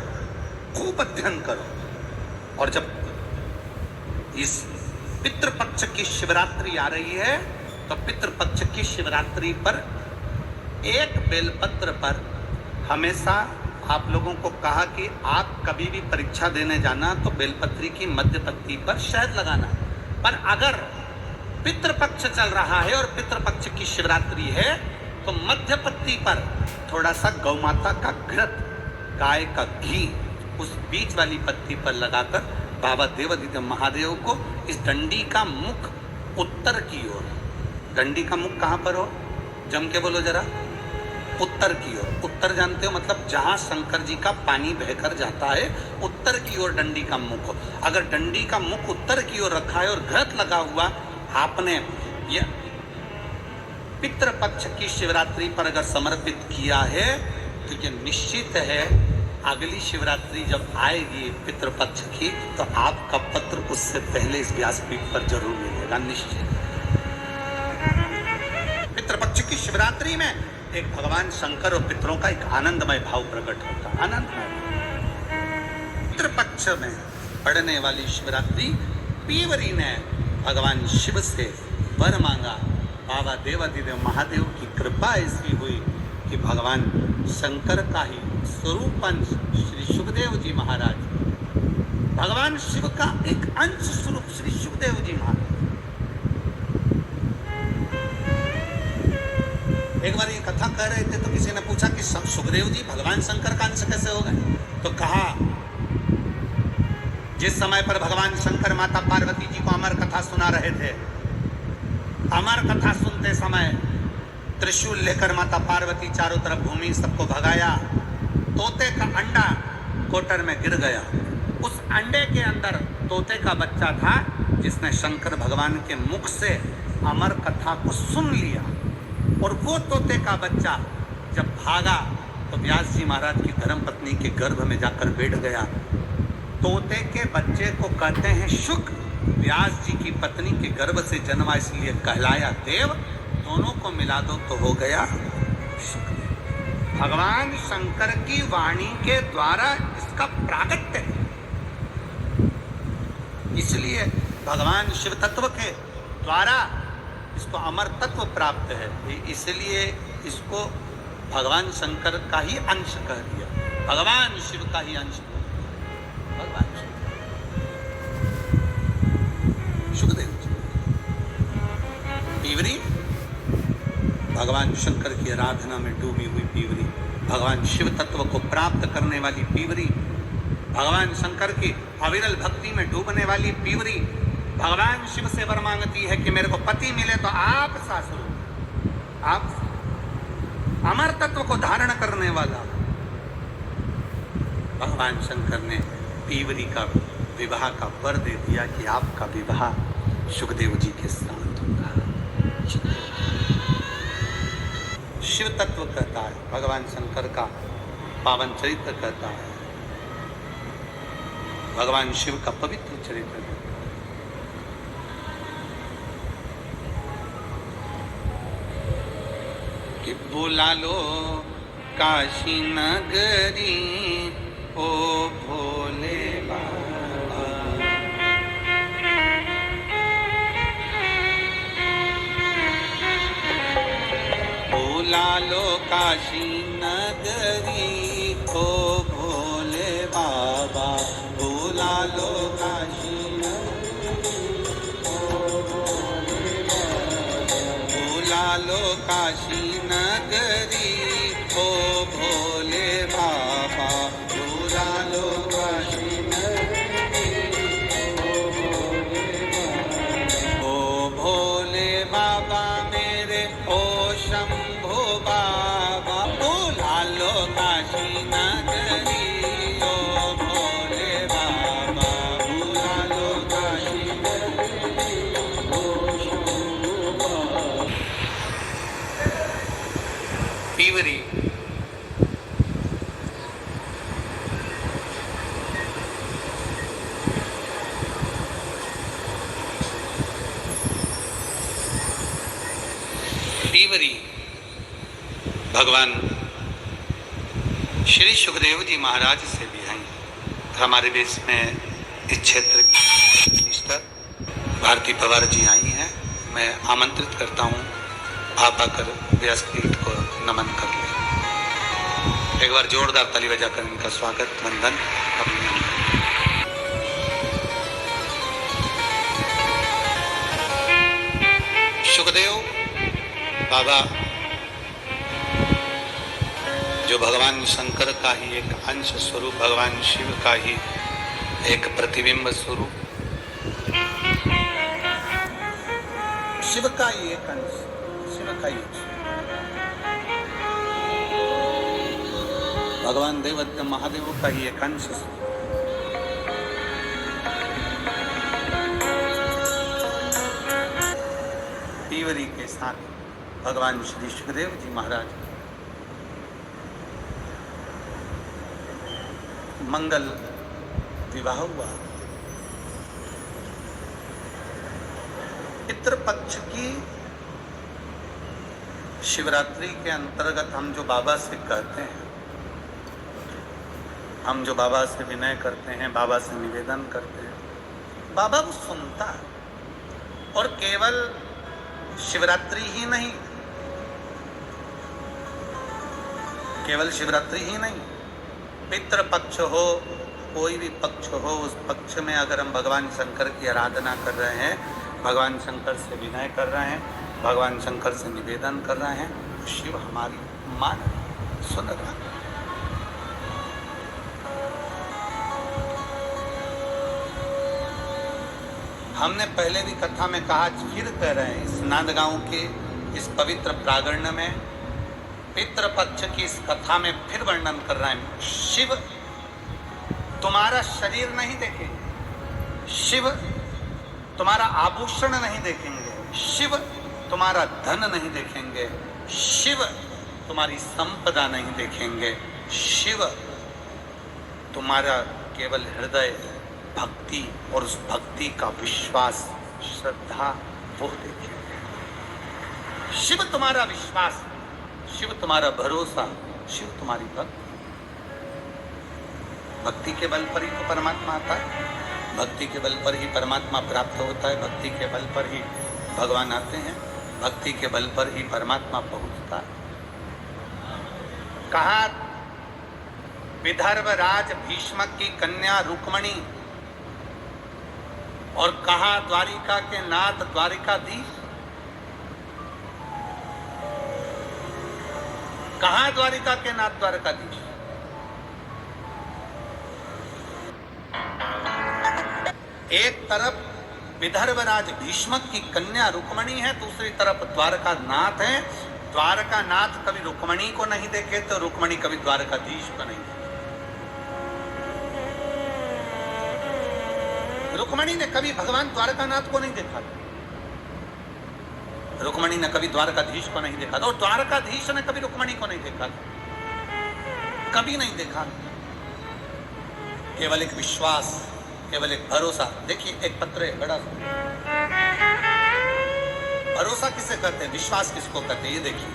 खूब अध्ययन करो। और जब इस पितृपक्ष की शिवरात्रि आ रही है तो पितृपक्ष की शिवरात्रि पर एक बेलपत्र पर हमेशा आप लोगों को कहा कि आप कभी भी परीक्षा देने जाना तो बेलपत्री की मध्य पत्ती पर शहद लगाना। पर अगर पितृपक्ष चल रहा है और पितृपक्ष की शिवरात्रि है तो मध्य पत्ती पर थोड़ा सा गौ माता का घृत, गाय का घी उस बीच वाली पत्ती पर लगाकर बाबा देवादिदेव महादेव को इस डंडी का मुख उत्तर की ओर, डंडी का मुख कहां पर हो, जम के बोलो जरा, उत्तर की ओर। उत्तर जानते हो मतलब जहां शंकर जी का पानी बहकर जाता है, उत्तर की ओर डंडी का मुख हो। अगर डंडी का मुख उत्तर की ओर रखा है और घृत लगा हुआ, आपने यह पितृपक्ष की शिवरात्रि पर अगर समर्पित किया है तो यह निश्चित है अगली शिवरात्रि जब आएगी पितृपक्ष की, तो आपका पत्र उससे पहले इस व्यासपीठ पर जरूर मिलेगा, निश्चित। पितृपक्ष की शिवरात्रि में एक भगवान शंकर और पितरों का एक आनंदमय भाव प्रकट होता है, आनंदमय। पितृपक्ष में पड़ने वाली शिवरात्रि, पीवरी ने भगवान शिव से वर मांगा। बाबा देवादिदेव महादेव की कृपा ऐसी हुई कि भगवान शंकर का ही स्वरूप अंश श्री सुखदेव जी महाराज, भगवान शिव का एक अंश स्वरूप श्री सुखदेव जी महाराज। एक बार ये कथा कह रहे थे तो किसी ने पूछा कि सुखदेव जी भगवान शंकर का अंश कैसे हो गए, तो कहा जिस समय पर भगवान शंकर माता पार्वती जी को अमर कथा सुना रहे थे, अमर कथा सुनते समय त्रिशूल लेकर माता पार्वती चारों तरफ घूमी, सबको भगाया। तोते का अंडा कोटर में गिर गया, उस अंडे के अंदर तोते का बच्चा था जिसने शंकर भगवान के मुख से अमर कथा को सुन लिया। और वो तोते का बच्चा जब भागा तो व्यास जी महाराज की धर्मपत्नी के गर्भ में जाकर बैठ गया। तोते के बच्चे को कहते हैं शुक, व्यास जी की पत्नी के गर्भ से जन्मा इसलिए कहलाया देव, दोनों को मिला दो तो हो गया शुकदेव। भगवान शंकर की वाणी के द्वारा इसका प्रागट्य है, इसलिए भगवान शिव तत्व के द्वारा इसको अमर तत्व प्राप्त है, इसलिए इसको भगवान शंकर का ही अंश कह दिया, भगवान शिव का ही अंश, भगवान सुखदेव जी। पीवरी भगवान शंकर की आराधना में डूबी हुई पीवरी, भगवान शिव तत्व को प्राप्त करने वाली पीवरी, भगवान शंकर की अविरल भक्ति में डूबने वाली पीवरी भगवान शिव से वर मांगती है कि मेरे को पति मिले तो आप सासुर, आप अमर तत्व को धारण करने वाला। भगवान शंकर ने पीवरी का विवाह का वर दे दिया कि आपका विवाह सुखदेव जी के साथ होगा। शिव तत्व कहता है, भगवान शंकर का पावन चरित्र कहता है, भगवान शिव का पवित्र चरित्र कहता है। कि बुला लो काशी नगरी ओ भोले बाबा, बुला लो काशी नगरी ओ भोले बाबा, बुला लो काशी नगरी ओ भोले बाबा, बुला लो काशी नगरी ओ भोले बाबा, बुला लो काशी नगरी ओ भोले बाबा, ओ भोले बाबा मेरे ओ शंभो बाबा, बुला लो काशी नगरी ओ भोले बाबा, बुला लो काशी नगरी ओ शंभो बाबा। पीवरी भगवान श्री सुखदेव जी महाराज से भी हैं। हमारे देश में इस क्षेत्र मिनिस्टर भारती पवार जी आई हैं। मैं आमंत्रित करता हूं, आप आकर व्यासपीठ को नमन कर लें। एक बार जोरदार ताली बजाकर इनका स्वागत वंदन सुखदेव बाबा जो भगवान शंकर का ही एक अंश स्वरूप, भगवान शिव का ही एक प्रतिबिंब स्वरूप शिव का ही एक अंश, शिव का ही अंश। भगवान देवत्य महादेव का ही एक अंश। तीवरी के साथ भगवान श्री सुखदेव जी महाराज मंगल विवाह हुआ। पितृपक्ष की शिवरात्रि के अंतर्गत हम जो बाबा से कहते हैं, हम जो बाबा से विनय करते हैं, बाबा से निवेदन करते हैं, बाबा वो सुनता है। और केवल शिवरात्रि ही नहीं, केवल शिवरात्रि ही नहीं, पितृपक्ष हो, कोई भी पक्ष हो, उस पक्ष में अगर हम भगवान शंकर की आराधना कर रहे हैं, भगवान शंकर से विनय कर रहे हैं, भगवान शंकर से निवेदन कर रहे हैं, तो शिव हमारी मान सुन रहा है। हमने पहले भी कथा में कहा, फिर कह रहे हैं, इस नांदगांव के इस पवित्र प्रांगण में पितृपक्ष की इस कथा में फिर वर्णन कर रहे हैं। शिव तुम्हारा शरीर नहीं देखेंगे, शिव तुम्हारा आभूषण नहीं देखेंगे, शिव तुम्हारा धन नहीं देखेंगे, शिव तुम्हारी संपदा नहीं देखेंगे, शिव तुम्हारा केवल हृदय भक्ति और उस भक्ति का विश्वास, श्रद्धा, वो देखेंगे। शिव तुम्हारा विश्वास, शिव तुम्हारा भरोसा, शिव तुम्हारी भक्ति। भक्ति के बल पर ही तो परमात्मा आता है, भक्ति के बल पर ही परमात्मा प्राप्त होता है, भक्ति के बल पर ही भगवान आते हैं, भक्ति के बल पर ही परमात्मा पहुंचता है। कहा विदर्भ राज भीष्मक की कन्या रुक्मणी, और कहा द्वारिका के नाथ द्वारिकाधीश। कहा द्वारिका के नाथ द्वारकाधीश। एक तरफ विदर्भ राज भीष्मक की कन्या रुक्मणी है, दूसरी तरफ द्वारका नाथ है। द्वारका नाथ कभी रुक्मणी को नहीं देखे तो रुक्मणी कभी द्वारकाधीश को नहीं देखे। रुक्मणी ने कभी भगवान द्वारकानाथ को नहीं देखा, रुक्मणी ने कभी द्वारकाधीश को नहीं देखा, और द्वारकाधीश ने कभी रुक्मणी को नहीं देखा, कभी नहीं देखा। केवल एक विश्वास, केवल एक भरोसा। देखिए एक पत्र है बड़ा, भरोसा किसे कहते हैं, विश्वास किसको कहते हैं, ये देखिए।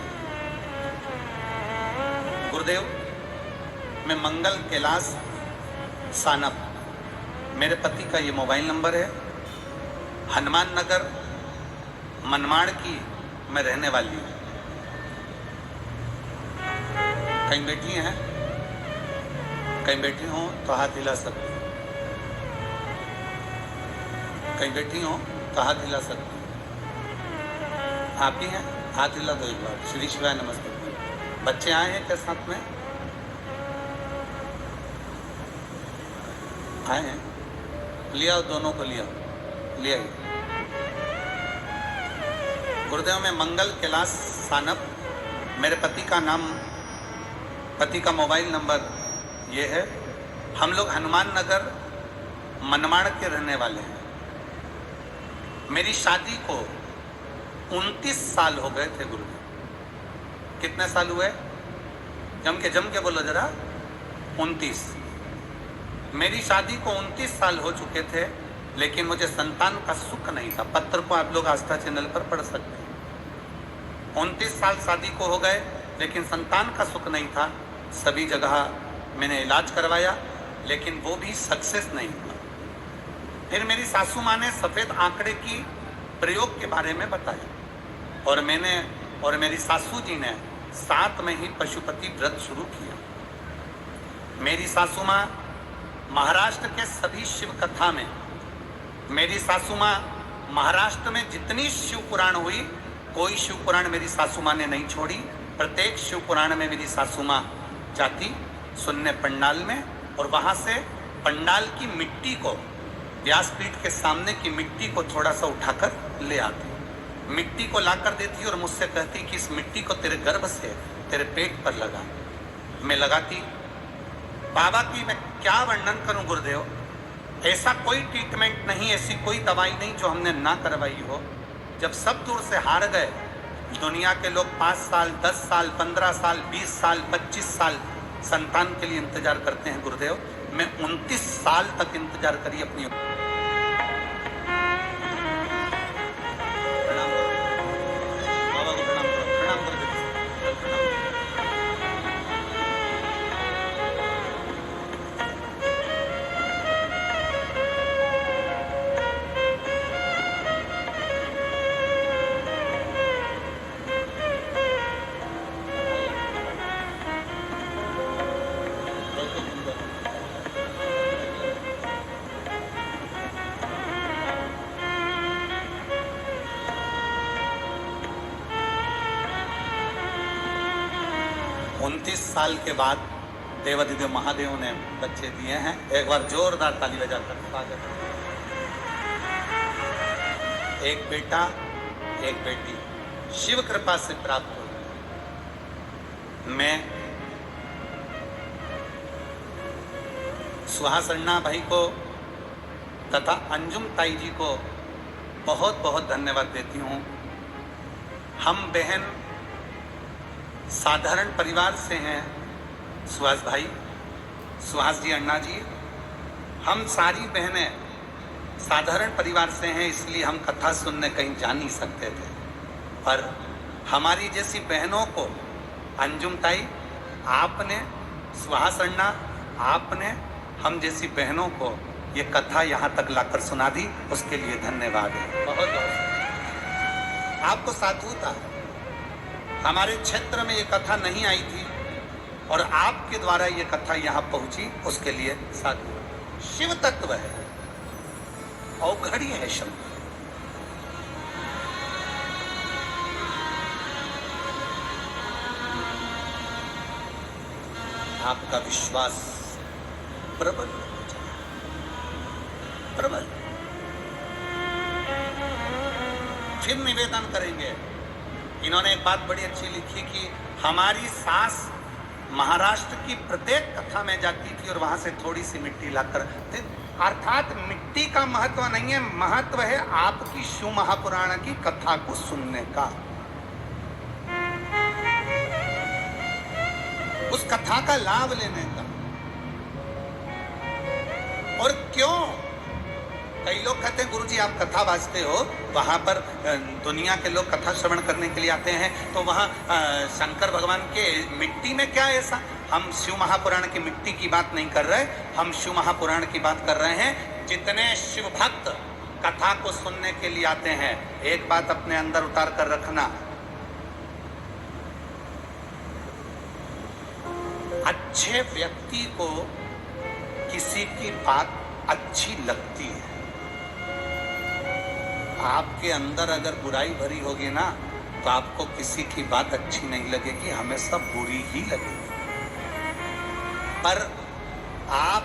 गुरुदेव, मैं मंगल कैलाश सानप, मेरे पति का ये मोबाइल नंबर है, हनुमान नगर मनमाड़ की मैं रहने वाली हूँ। कहीं बैठी हैं, कहीं बैठी हो तो हाथ हिला सकती, कहीं बैठी हो तो हाथ हिला सकती। आप ही हैं, हाथ हिला दो एक बार। श्री शिवाय नमस्ते। बच्चे आए हैं क्या साथ में? आए हैं, लिया दोनों को, लिया लिया। गुरुदेव में मंगल कैलाश सानप, मेरे पति का नाम, पति का मोबाइल नंबर ये है। हम लोग हनुमान नगर मनमाड़ के रहने वाले हैं। मेरी शादी को 29 साल हो गए थे गुरुदेव। कितने साल हुए? जम के बोलो जरा। 29। मेरी शादी को 29 साल हो चुके थे, लेकिन मुझे संतान का सुख नहीं था। पत्र को आप लोग आस्था चैनल पर पढ़ सकते हैं। 29 साल शादी को हो गए, लेकिन संतान का सुख नहीं था। सभी जगह मैंने इलाज करवाया, लेकिन वो भी सक्सेस नहीं हुआ। फिर मेरी सासू माँ ने सफ़ेद आंकड़े की प्रयोग के बारे में बताया, और मैंने और मेरी सासू जी ने 7 में ही पशुपति व्रत शुरू किया। मेरी सासू माँ महाराष्ट्र के सभी शिव कथा में, मेरी सासू माँ महाराष्ट्र में जितनी शिव पुराण हुई, कोई शिव पुराण मेरी सासू माँ ने नहीं छोड़ी। प्रत्येक शिव पुराण में मेरी सासू माँ जाती सुनने पंडाल में, और वहाँ से पंडाल की मिट्टी को, व्यासपीठ के सामने की मिट्टी को थोड़ा सा उठाकर ले आती, मिट्टी को लाकर देती और मुझसे कहती कि इस मिट्टी को तेरे गर्भ से तेरे पेट पर लगा। मैं लगाती। बाबा की मैं क्या वर्णन करूं गुरुदेव, ऐसा कोई ट्रीटमेंट नहीं, ऐसी कोई दवाई नहीं जो हमने ना करवाई हो। जब सब दूर से हार गए, दुनिया के लोग 5 साल 10 साल 15 साल 20 साल 25 साल संतान के लिए इंतजार करते हैं गुरुदेव, मैं 29 साल तक इंतजार करी अपनी। प्रणाम करो बाबा को, प्रणाम करो, प्रणाम करो दीदी, प्रणाम। 29 साल के बाद देवाधिदेव महादेव ने बच्चे दिए हैं। एक बार जोरदार ताली बजाकर स्वागत। एक बेटा एक बेटी शिव कृपा से प्राप्त हुई। मैं सुहास अन्ना भाई को तथा अंजुम ताई जी को बहुत बहुत धन्यवाद देती हूँ। हम बहन साधारण परिवार से हैं, सुहास भाई, सुहास जी, अन्ना जी, हम सारी बहनें साधारण परिवार से हैं, इसलिए हम कथा सुनने कहीं जा नहीं सकते थे। पर हमारी जैसी बहनों को अंजुम ताई आपने, सुहास अन्ना आपने हम जैसी बहनों को ये कथा यहाँ तक लाकर सुना दी, उसके लिए धन्यवाद है। बहुत बहुत आपको साधुता है। हमारे क्षेत्र में ये कथा नहीं आई थी और आपके द्वारा ये कथा यहाँ पहुंची, उसके लिए साधु। शिव तत्व है, अवघड़ी है शब्द। आपका विश्वास प्रबल प्रबल। फिर निवेदन करेंगे। इन्होंने एक बात बड़ी अच्छी लिखी कि हमारी सास महाराष्ट्र की प्रत्येक कथा में जाती थी और वहां से थोड़ी सी मिट्टी लाकर, अर्थात मिट्टी का महत्व नहीं है, महत्व है आपकी शिव महापुराण की कथा को सुनने का, उस कथा का लाभ लेने का। और क्यों कई लोग कहते हैं गुरुजी आप कथा वाचते हो, वहां पर दुनिया के लोग कथा श्रवण करने के लिए आते हैं, तो वहां शंकर भगवान के मिट्टी में क्या ऐसा? हम शिव महापुराण की मिट्टी की बात नहीं कर रहे, हम शिव महापुराण की बात कर रहे हैं। जितने शिव भक्त कथा को सुनने के लिए आते हैं, एक बात अपने अंदर उतार कर रखना, अच्छे व्यक्ति को किसी की बात अच्छी लगती है। आपके अंदर अगर बुराई भरी होगी ना, तो आपको किसी की बात अच्छी नहीं लगेगी, हमेशा बुरी ही लगेगी। पर आप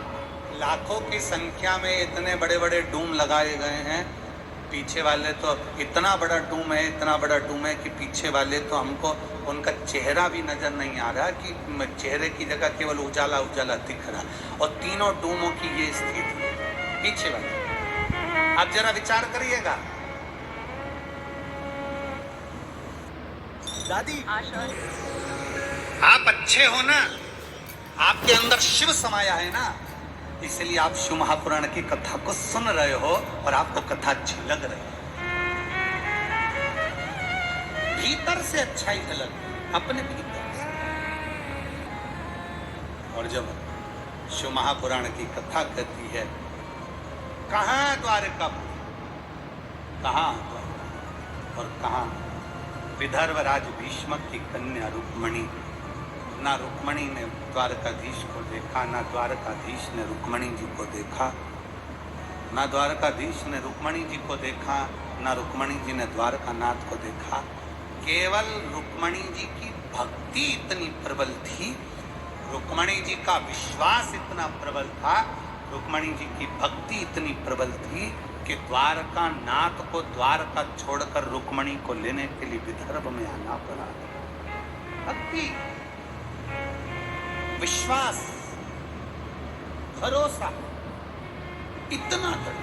लाखों की संख्या में इतने बड़े बड़े डूम लगाए गए हैं, पीछे वाले तो इतना बड़ा डूम है, इतना बड़ा डूम है कि पीछे वाले तो हमको उनका चेहरा भी नजर नहीं आ रहा, कि चेहरे की जगह केवल उजाला उजाला दिख रहा। और तीनों डूमों की ये स्थिति पीछे वाले। अब जरा विचार करिएगा, दादी आप अच्छे हो ना, आपके अंदर शिव समाया है ना, इसलिए आप शिव महापुराण की कथा को सुन रहे हो और आपको कथा अच्छी लग रही है। भीतर से अच्छाई झलक अपने भीतर से। और जब शिव महापुराण की कथा कहती है, कहाँ द्वारकापुरी, कहाँ द्वारका और कहाँ विदर्भ राज भीष्म की कन्या रुक्मणी। ना रुक्मणी ने द्वारकाधीश को देखा, ना द्वारकाधीश ने रुक्मणी जी को देखा, ना द्वारकाधीश ने रुक्मणी जी को देखा, ना रुक्मणी जी ने द्वारकानाथ को देखा। केवल रुक्मणी जी की भक्ति इतनी प्रबल थी, रुक्मणी जी का विश्वास इतना प्रबल था रुक्मणी जी की भक्ति इतनी प्रबल थी कि द्वारका नाथ को द्वारका छोड़कर रुक्मणी को लेने के लिए विदर्भ में आना पड़ा। भक्ति, विश्वास, भरोसा इतना दृढ़।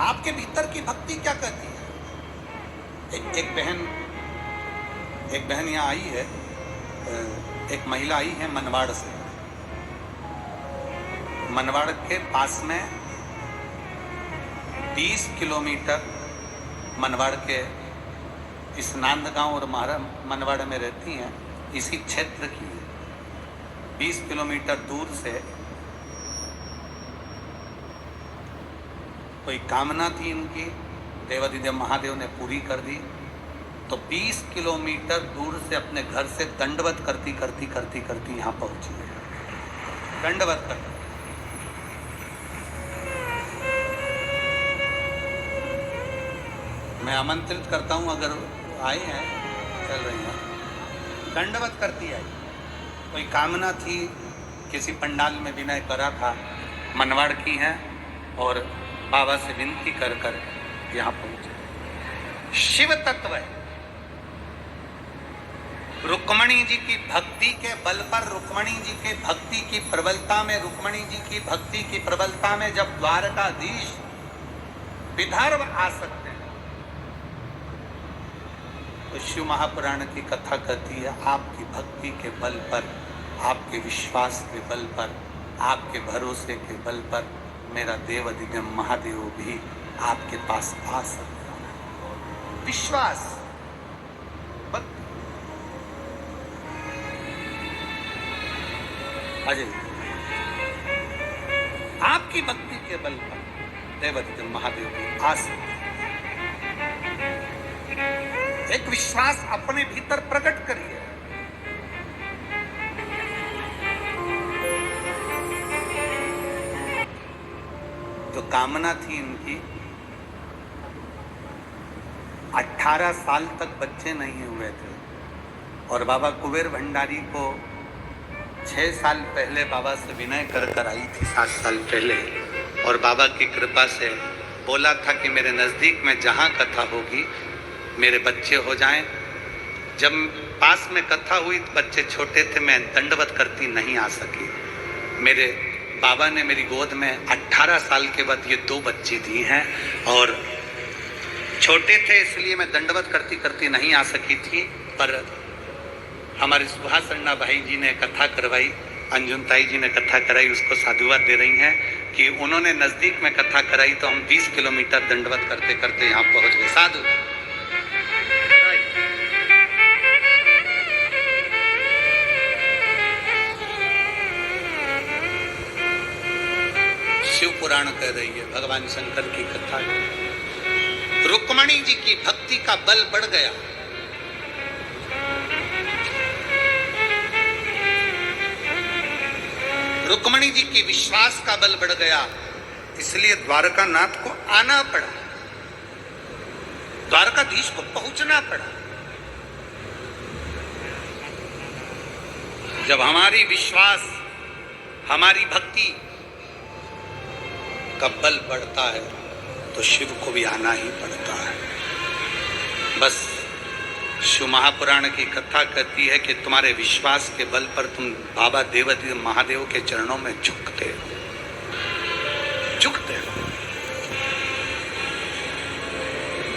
आपके भीतर की भक्ति क्या कहती है? एक बहन यहाँ आई है, एक महिला आई है मनवाड़ से। मनवाड़ के पास में 20 किलोमीटर मनवाड़ के इस नांदगांव और मनवाड़ में रहती हैं, इसी क्षेत्र की है। 20 किलोमीटर दूर से कोई कामना थी इनकी, देवाधिदेव महादेव ने पूरी कर दी। तो 20 किलोमीटर दूर से अपने घर से दंडवत करती करती करती करती यहाँ पहुंची है। दंडवत कर मैं आमंत्रित करता हूँ, अगर आए हैं, चल रही हैं, दंडवत करती आई। कोई कामना थी, किसी पंडाल में विनय करा था, मनवाड़ की हैं और बाबा से विनती कर कर यहाँ पहुंचे। शिव तत्व है। रुक्मणी जी की भक्ति के बल पर, रुक्मणी जी की भक्ति की प्रबलता में, रुक्मणी जी की भक्ति की प्रबलता में जब द्वारकाधीश विदर्भ आ सकते हैं, तो शिव महापुराण की कथा कहती है, आपकी भक्ति के बल पर, आपके विश्वास के बल पर, आपके भरोसे के बल पर मेरा देवाधिदेव महादेव भी आपके पास आ सकता है। विश्वास, भक्ति। अजय, आपकी भक्ति के बल पर देवाधिदेव महादेव भी आ सकते हैं। एक विश्वास अपने भीतर प्रकट करिए। जो कामना थी इनकी, 18 साल तक बच्चे नहीं हुए थे और बाबा कुबेर भंडारी को 6 साल पहले बाबा से विनय कर कर आई थी, 7 साल पहले, और बाबा की कृपा से बोला था कि मेरे नज़दीक में जहाँ कथा होगी मेरे बच्चे हो जाएं। जब पास में कथा हुई तो बच्चे छोटे थे, मैं दंडवत करती नहीं आ सकी। मेरे बाबा ने मेरी गोद में 18 साल के बाद ये 2 बच्ची दी हैं और छोटे थे इसलिए मैं दंडवत करती करती नहीं आ सकी थी। पर हमारे सुभाष अन्ना भाई जी ने कथा करवाई, अंजुन ताई जी ने कथा कराई, उसको साधुवाद दे रही हैं कि उन्होंने नज़दीक में कथा कराई तो हम 20 किलोमीटर दंडवत करते करते यहाँ पहुँच गए। साधु शिव पुराण कह रही है, भगवान शंकर की कथा है। रुक्मणी जी की भक्ति का बल बढ़ गया। रुक्मणी जी की विश्वास का बल बढ़ गया, इसलिए द्वारकानाथ को आना पड़ा, द्वारकाधीश को पहुंचना पड़ा। जब हमारी विश्वास, हमारी भक्ति का बल बढ़ता है तो शिव को भी आना ही पड़ता है। बस शिव महापुराण की कथा कहती है कि तुम्हारे विश्वास के बल पर तुम बाबा देवाधिदेव महादेव के चरणों में झुकते हो।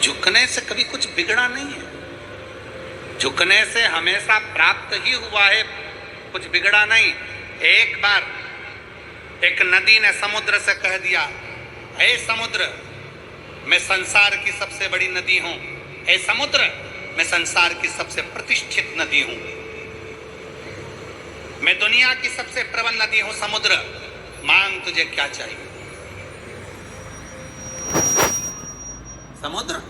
झुकने से कभी कुछ बिगड़ा नहीं है, झुकने से हमेशा प्राप्त ही हुआ है, कुछ बिगड़ा नहीं। एक बार एक नदी ने समुद्र से कह दिया, हे समुद्र, मैं संसार की सबसे बड़ी नदी हूं, हे समुद्र, मैं संसार की सबसे प्रतिष्ठित नदी हूं, मैं दुनिया की सबसे प्रबल नदी हूं, समुद्र, मांग तुझे क्या चाहिए। समुद्र,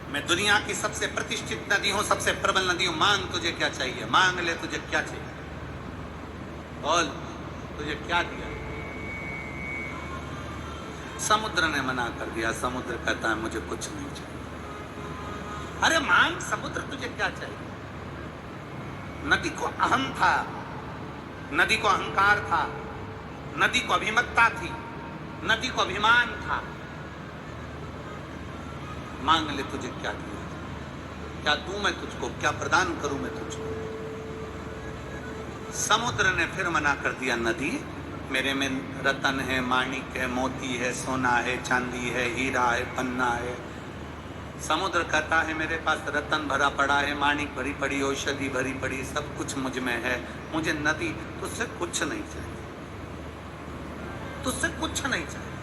मैं दुनिया की सबसे प्रतिष्ठित नदी हूं, सबसे प्रबल नदी हूं, मांग तुझे क्या चाहिए, मांग ले, तुझे क्या चाहिए, बोल, तुझे क्या दिया। समुद्र ने मना कर दिया। समुद्र कहता है मुझे कुछ नहीं चाहिए। अरे मांग समुद्र, तुझे क्या चाहिए? नदी को अहम था, नदी को अहंकार था, नदी को अभिमत्ता थी, नदी को अभिमान था। मांग ले, तुझे क्या दिया? क्या दूं मैं तुझको? क्या प्रदान करूं मैं तुझको? समुद्र ने फिर मना कर दिया, नदी मेरे में रतन है, माणिक है, मोती है, सोना है, चांदी है, हीरा है, पन्ना है। समुद्र कहता है मेरे पास रतन भरा पड़ा है, माणिक भरी पड़ी, औषधि भरी पड़ी, सब कुछ मुझ में है। मुझे नदी तुझसे कुछ नहीं चाहिए, तुझसे कुछ नहीं चाहिए।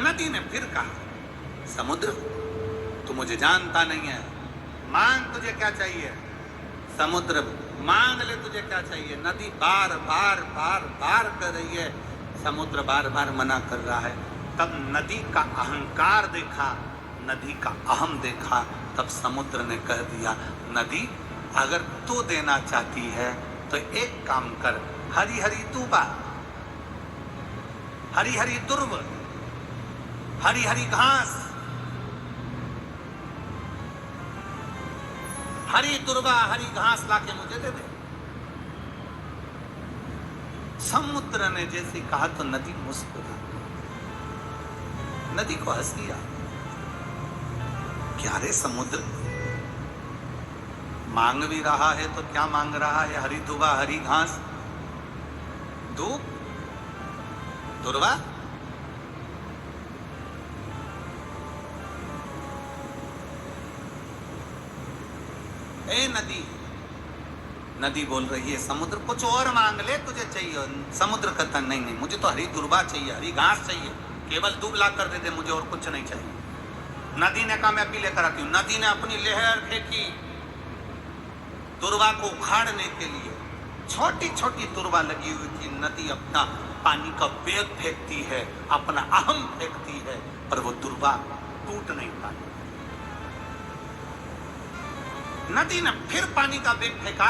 नदी ने फिर कहा, समुद्र तू मुझे जानता नहीं है, मांग तुझे क्या चाहिए? समुद्र मांग ले, तुझे क्या चाहिए? नदी बार बार बार बार कर रही है, समुद्र बार बार मना कर रहा है। तब नदी का अहंकार देखा, नदी का अहम देखा, तब समुद्र ने कह दिया, नदी अगर तू देना चाहती है तो एक काम कर, हरी हरी दूबा, हरी हरी दुर्व, हरी हरी घास, हरी दुर्वा, हरी घास लाके मुझे दे दे। समुद्र ने जैसे कहा तो नदी मुस्कुरा, नदी को हंस दिया। क्या रे समुद्र, मांग भी रहा है तो क्या मांग रहा है? हरी दुर्वा, हरी घास, धूप, दुर्वा। ए नदी, नदी बोल रही है समुद्र कुछ और मांग ले, तुझे चाहिए। समुद्र कहता नहीं नहीं, मुझे तो हरी दुर्वा चाहिए, हरी घास चाहिए, केवल दूब ला कर दे दे, मुझे और कुछ नहीं चाहिए। नदी ने कहा मैं अभी लेकर आती हूँ। नदी ने अपनी लहर फेंकी दुर्वा को उखाड़ने के लिए। छोटी छोटी दुर्वा लगी हुई थी। नदी अपना पानी का वेग फेंकती है, अपना अहम फेंकती है, पर वो दुर्वा टूट नहीं पाती। नदी ने फिर पानी का वेग फेंका,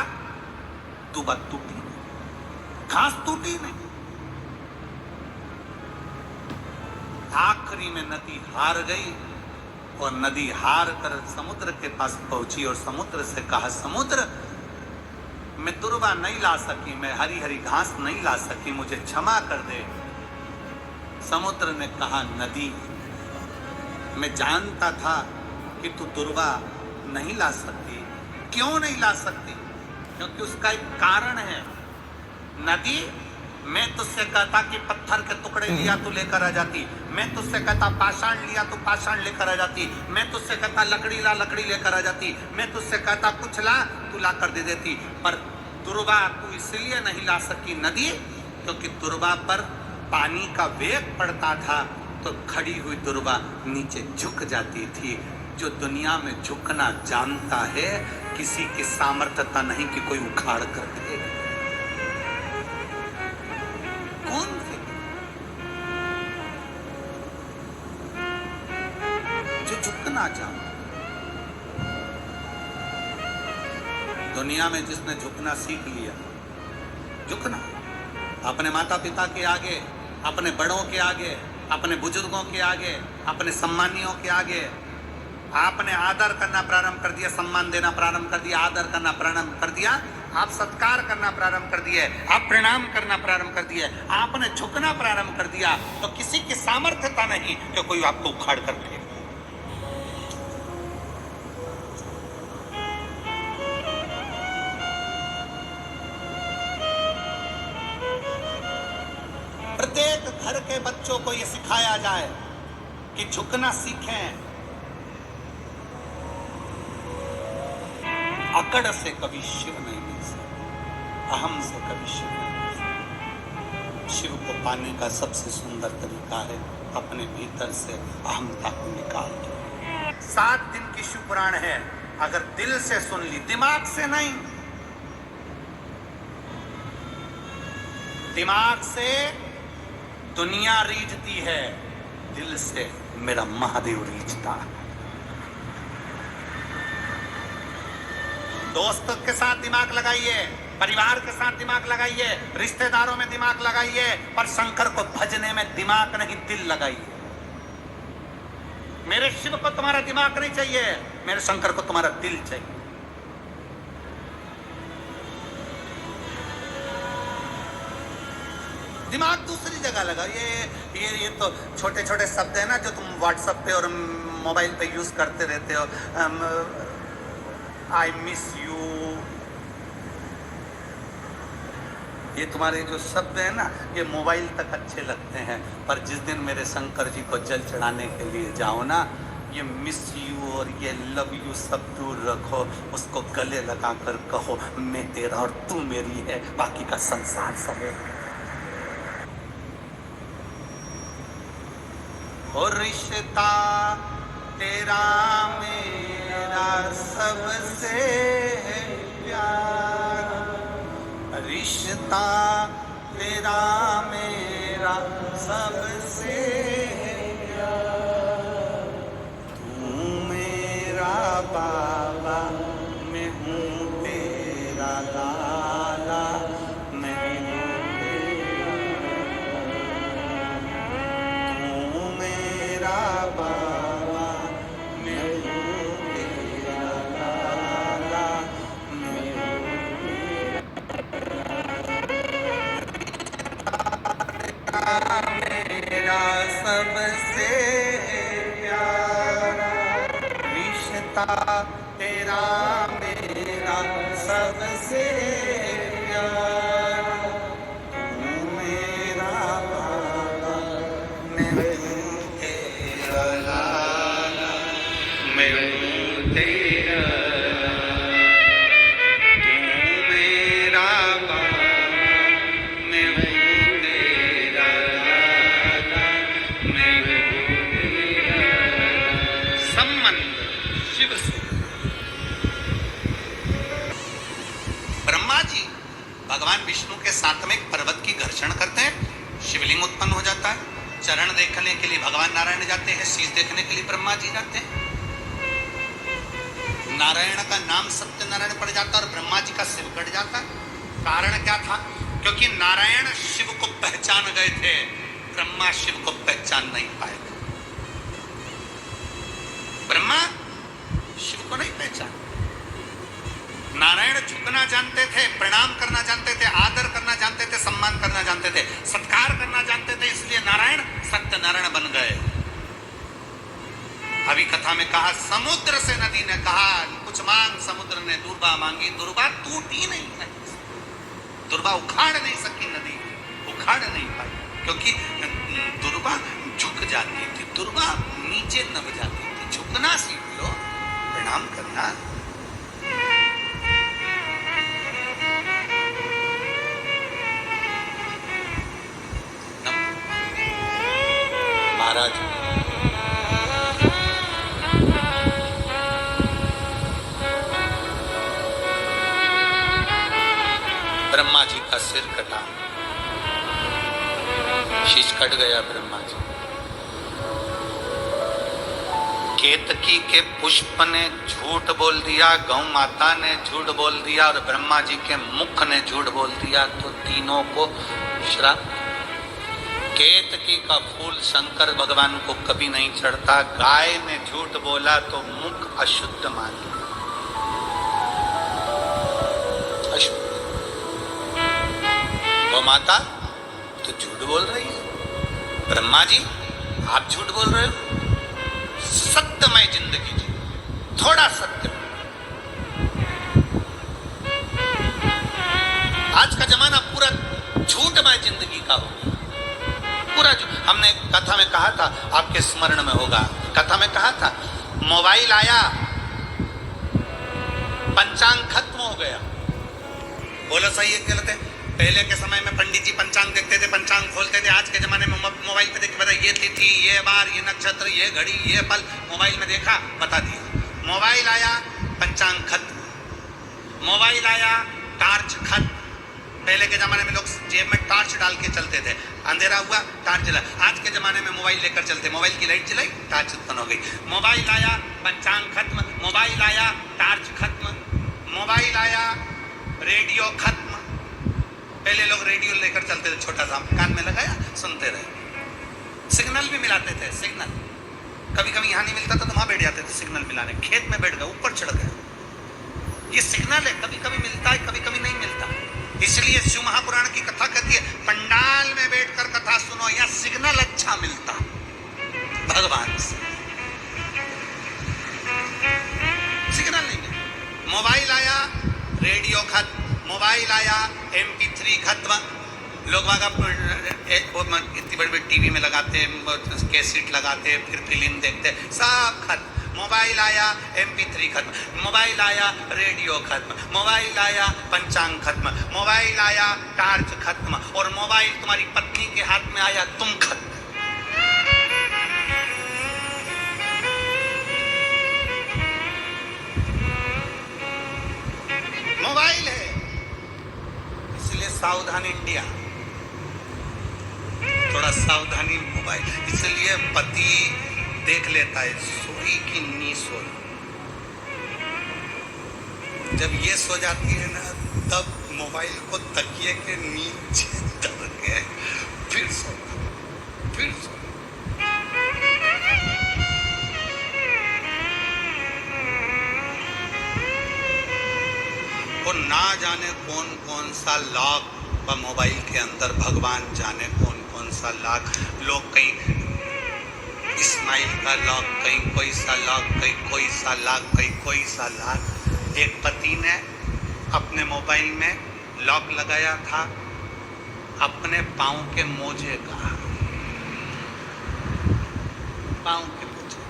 दुर्वा टूटी नहीं, घास टूटी नहीं। आखिरी में नदी हार गई और नदी हार कर समुद्र के पास पहुंची और समुद्र से कहा, समुद्र मैं दुर्वा नहीं ला सकी, मैं हरी हरी घास नहीं ला सकी, मुझे क्षमा कर दे। समुद्र ने कहा, नदी मैं जानता था कि तू दुर्वा नहीं ला सकती। क्यों नहीं ला सकती? क्योंकि उसका एक कारण है। नदी, मैं तुझसे कहता कि पत्थर के टुकड़े लिया तो लेकर आ जाती, मैं तुझसे कहता पाषाण लिया तो पाषाण लेकर आ जाती, मैं तुझसे कहता लकड़ी ला, लकड़ी लेकर आ जाती, मैं तुझसे कहता कुछ ला, तू ला कर दे देती। पर दुर्वा तू इसलिए नहीं ला सकी नदी, क्योंकि दुर्वा पर पानी का वेग पड़ता था तो खड़ी हुई दुर्वा नीचे झुक जाती थी। जो दुनिया में झुकना जानता है, किसी की सामर्थ्यता नहीं कि कोई उखाड़ कर दे। कौन से जो झुकना जानता? दुनिया में जिसने झुकना सीख लिया, झुकना अपने माता पिता के आगे, अपने बड़ों के आगे, अपने बुजुर्गों के आगे, अपने सम्मानियों के आगे, आपने आदर करना प्रारंभ कर दिया, सम्मान देना प्रारंभ कर दिया, आदर करना प्रारंभ कर दिया, आप सत्कार करना प्रारंभ कर दिए, आप प्रणाम करना प्रारंभ कर दिए, आपने झुकना प्रारंभ कर दिया, तो किसी की सामर्थ्यता नहीं कि कोई आपको उखाड़ कर दे। प्रत्येक घर के बच्चों को यह सिखाया जाए कि झुकना सीखें। अकड़ से कभी शिव नहीं मिल सकता, अहम से कभी शिव नहीं मिल सकता। शिव को पाने का सबसे सुंदर तरीका है अपने भीतर से अहमता को निकाल दो। 7 दिन की शिव पुराण है, अगर दिल से सुन ली, दिमाग से नहीं। दिमाग से दुनिया रीझती है, दिल से मेरा महादेव रीझता है। दोस्तों के साथ दिमाग लगाइए, परिवार के साथ दिमाग लगाइए, रिश्तेदारों में दिमाग लगाइए, पर शंकर को भजने में दिमाग नहीं दिल लगाइए। मेरे शिव को तुम्हारा दिमाग नहीं चाहिए, मेरे शंकर को तुम्हारा दिल चाहिए। दिमाग दूसरी जगह लगा। ये तो छोटे छोटे शब्द है ना जो तुम व्हाट्सएप पे और मोबाइल पे यूज करते रहते हो। आई मिस यू, ये तुम्हारे जो शब्द है ना ये मोबाइल तक अच्छे लगते हैं, पर जिस दिन मेरे शंकर जी को जल चढ़ाने के लिए जाओ ना, ये मिस यू और ये लव यू सब दूर रखो, उसको गले लगा कर कहो मैं तेरा और तू मेरी है, बाकी का संसार सहे। और रिश्ता तेरा मेरा सबसे है प्यारा, रिश्ता तेरा मेरा सबसे है प्यारा, तू मेरा बाबा मैं हूँ तेरा लाला, मैं हूँ तू मेरा बाबा मैं हूँ तेरा लाला, मैं मेरा सबसे प्यारा, रिश्ता तेरा मेरा सबसे प्यारा, तू मेरा बाबा मैं हूँ तेरा लाला, मैं हूँ तेरा तू मेरा बाबा मैं हूँ तेरा लाला, मैं हूँ तेरा संबंध शिव से। ब्रह्मा जी भगवान विष्णु के साथ में एक पर्वत की घर्षण करते हैं, शिवलिंग उत्पन्न हो जाता है। चरण देखने के लिए भगवान नारायण जाते हैं, शीश देखने के लिए ब्रह्मा जी जाते हैं। नारायण का नाम सत्यनारायण पड़ जाता है और ब्रह्मा जी का शिव कट जाता है। कारण क्या था? क्योंकि नारायण शिव को पहचान गए थे, ब्रह्मा शिव को पहचान नहीं पाए थे। ब्रह्मा शिव को नहीं पहचान। नारायण झुकना जानते थे, प्रणाम करना जानते थे, आदर करना जानते थे, सम्मान करना जानते थे, सत्कार करना जानते थे, इसलिए नारायण सत्यनारायण बन गए। अभी कथा में कहा समुद्र से नदी ने कहा कुछ मांग, समुद्र ने दुर्बा मांगी, दुर्बा टूटी नहीं है, दुर्बा उखाड़ नहीं सकी, नदी उखाड़ नहीं पाई, क्योंकि दुर्बा झुक जाती थी, दुर्बा नीचे नब जाती थी। झुकना सीख लो, प्रणाम करना। महाराज ब्रह्मा जी का सिर कटा, शीश कट गया ब्रह्मा जी। केतकी के पुष्प ने झूठ बोल दिया, गौ माता ने झूठ बोल दिया और ब्रह्मा जी के मुख ने झूठ बोल दिया, तो तीनों को श्राप। केतकी का फूल शंकर भगवान को कभी नहीं चढ़ता, गाय ने झूठ बोला तो मुख अशुद्ध मान लिया, अशुद्ध। गौ माता तो झूठ बोल रही है, ब्रह्मा जी आप झूठ बोल रहे हो, सत्यमय जिंदगी जी, थोड़ा सत्य। आज का जमाना पूरा झूठमय जिंदगी का हो गया, पूरा। हमने कथा में कहा था, आपके स्मरण में होगा, कथा में कहा था मोबाइल आया, पंचांग खत्म हो गया। बोलो सही है गलत है? पहले के समय में पंडित जी पंचांग देखते थे, पंचांग खोलते थे। आज के जमाने में मोबाइल पे देख पता ये तिथि, ये बार, ये नक्षत्र, ये घड़ी, ये पल, मोबाइल में देखा बता दिया। मोबाइल आया, पंचांग खत्म। मोबाइल आया, टार्च खत्म। पहले के जमाने में लोग जेब में टार्च डाल के चलते थे, अंधेरा हुआ टार्च जला। आज के जमाने में मोबाइल लेकर चलते, मोबाइल की लाइट जलाई, टार्च उत्पन्न हो गई। मोबाइल आया, पंचांग खत्म। मोबाइल आया, टार्च खत्म। मोबाइल आया, रेडियो खत्म। पहले लोग रेडियो लेकर चलते थे, छोटा सा कान में लगाया, सुनते रहे, सिग्नल भी मिलाते थे, सिग्नल। कभी कभी यहाँ नहीं मिलता था तो वहां बैठ जाते थे सिग्नल मिलाने, खेत में बैठ गए, ऊपर चढ़ गए। ये सिग्नल है, कभी कभी मिलता है, कभी कभी नहीं मिलता। इसलिए शिव महापुराण की कथा कहती है पंडाल में बैठकर कथा सुनो, या सिग्नल अच्छा मिलता भगवान से, सिग्नल नहीं मिलता। मोबाइल आया, रेडियो खत्म, मोबाइल आया, MP3 खत्म, लोग इतनी बड़ी बड़ी टीवी में लगाते, कैसेट लगाते, फिर फिल्म देखते, सब खत्म। मोबाइल आया, MP3 खत्म, मोबाइल आया, रेडियो खत्म, मोबाइल आया, पंचांग खत्म, मोबाइल आया, टार्च खत्म, और मोबाइल तुम्हारी पत्नी के हाथ में आया, तुम खत्म। मोबाइल है, इसलिए सावधान इंडिया, थोड़ा सावधानी मोबाइल। इसलिए पति देख लेता है सोई कि नहीं सोई। जब ये सो जाती है ना, तब मोबाइल को तकिए के नीचे धर के फिर सो, फिर सो। वो ना जाने कौन कौन सा लॉक मोबाइल के अंदर, भगवान जाने कौन कौन सा लॉक। लोग कहीं स्माइल का लॉक, कहीं कोई सा लॉक, कहीं कोई सा लॉक, कहीं कोई सा लॉक। एक पति ने अपने मोबाइल में लॉक लगाया था अपने पाँव के मोजे का, पाँव के मोजे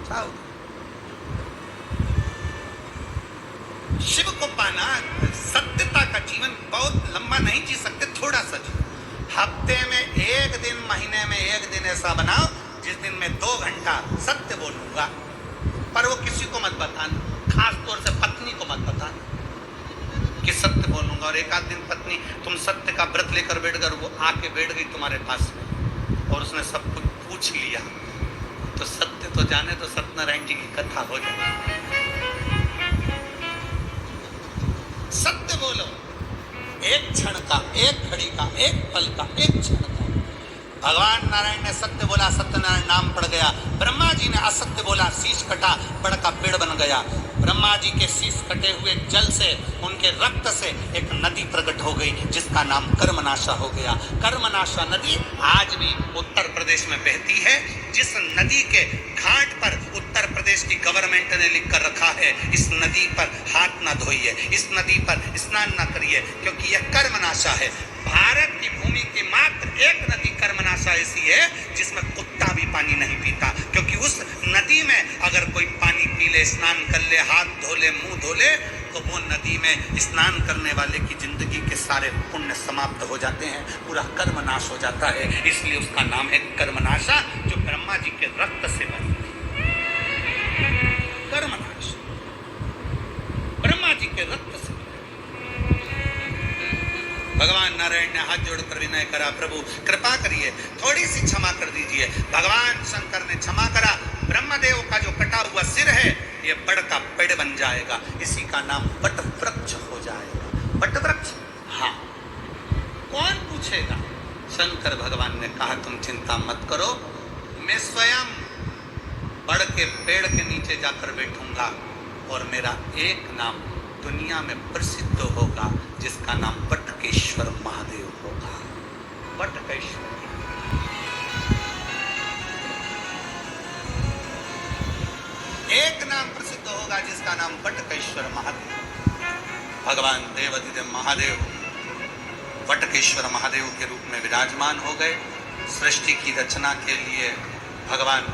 का। शिव को पाना, सत्यता का जीवन बहुत लंबा नहीं जी सकते, थोड़ा सा जी। हफ्ते में एक दिन, महीने में एक दिन ऐसा बनाओ जिस दिन मैं 2 घंटा सत्य बोलूंगा, पर वो किसी को मत बताना, खास तौर से पत्नी को मत बताना कि सत्य बोलूंगा। और एक आध दिन पत्नी तुम सत्य का व्रत लेकर बैठ कर, वो आके बैठ गई तुम्हारे पास में और उसने सब कुछ पूछ लिया, तो सत्य तो जाने तो सत्यनारायण जी की कथा हो जाए। सत्य बोलो, एक क्षण का, एक घड़ी का, एक पल का, एक क्षण का। भगवान नारायण ने सत्य बोला, सत्यनारायण नाम पड़ गया। ब्रह्मा जी ने असत्य बोला, शीश कटा, बड़ का पेड़ बन गया। ब्रह्मा जी के शीश कटे हुए जल से, उनके रक्त से एक नदी प्रकट हो गई जिसका नाम कर्मनाशा हो गया। कर्मनाशा नदी आज भी उत्तर प्रदेश में बहती है। जिस नदी के घाट पर उत्तर प्रदेश की गवर्नमेंट ने लिख कर रखा है, इस नदी पर हाथ ना धोइए, इस नदी पर स्नान ना करिए, क्योंकि यह कर्मनाशा है। भारत की भूमि की मात्र एक नदी कर्मनाशा ऐसी है जिसमें कुत्ता भी पानी नहीं पीता, क्योंकि उस नदी में अगर कोई पानी पी ले, स्नान कर ले, हाथ धो ले, मुंह धो ले, तो वो नदी में स्नान करने वाले की जिंदगी के सारे पुण्य समाप्त हो जाते हैं, पूरा कर्मनाश हो जाता है। इसलिए उसका नाम है कर्मनाशा, जो ब्रह्मा जी के रक्त से बनी। कर्मनाश ब्रह्मा जी के रक्त से। भगवान नारायण ने हाथ जोड़कर विनय करा, प्रभु कृपा करिए, थोड़ी सी क्षमा कर दीजिए। भगवान शंकर ने क्षमा करा। ब्रह्मदेव का जो कटा हुआ सिर है, ये बड़ का पेड़ बन जाएगा, इसी का नाम बट वृक्ष हो जाएगा। बट वृक्ष, हाँ, कौन पूछेगा? शंकर भगवान ने कहा तुम चिंता मत करो, मैं स्वयं बड़ के पेड़ के नीचे जाकर बैठूंगा और मेरा एक नाम दुनिया में प्रसिद्ध होगा, जिसका नाम बटकेश्वर महादेव होगा। बटकेश्वर, एक नाम प्रसिद्ध होगा जिसका नाम बटकेश्वर महादेव। भगवान देवाधिदेव महादेव बटकेश्वर महादेव के रूप में विराजमान हो गए। सृष्टि की रचना के लिए भगवान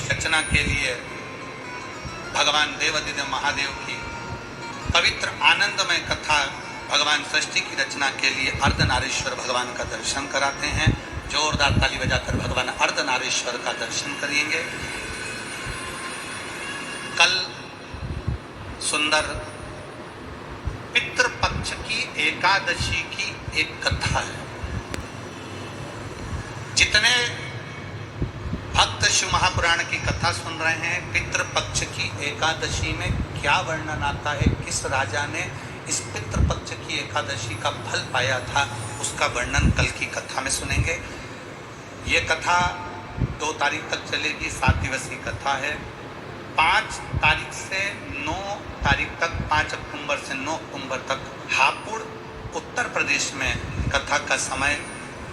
रचना के लिए भगवान देवाधिदेव महादेव की पवित्र आनंदमय कथा, भगवान सृष्टि की रचना के लिए अर्धनारीश्वर भगवान का दर्शन कराते हैं। जोरदार ताली बजाकर भगवान अर्धनारीश्वर का दर्शन करेंगे। कल सुंदर पितृपक्ष की एकादशी की एक कथा है। जितने भक्त शिव महापुराण की कथा सुन रहे हैं, पितृपक्ष की एकादशी में क्या वर्णन आता है, किस राजा ने इस पितृपक्ष की एकादशी का फल पाया था, उसका वर्णन कल की कथा में सुनेंगे। ये कथा 2 तारीख तक चलेगी, 7 दिवसीय कथा है। 5 तारीख से 9 तारीख तक, 5 अक्टूबर से 9 अक्टूबर तक हापुड़ उत्तर प्रदेश में कथा का समय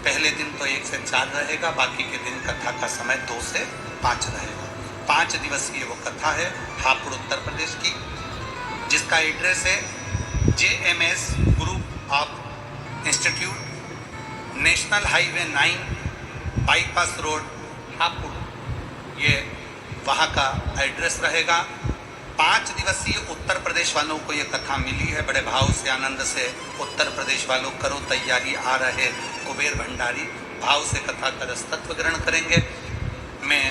पहले दिन तो 1 से 4 रहेगा, बाकी के दिन कथा का समय 2 से 5 रहेगा। 5 दिवसीय वो कथा है हापुड़ उत्तर प्रदेश की, जिसका एड्रेस है JMS group of institute, national highway 9, bypass road, Hapur. ये वहाँ का एड्रेस रहेगा। 5 दिवसीय उत्तर प्रदेश वालों को ये कथा मिली है, बड़े भाव से आनंद से उत्तर प्रदेश वालों करो तैयारी, आ रहे कुबेर भंडारी, भाव से कथा का रसतत्व ग्रहण करेंगे। मैं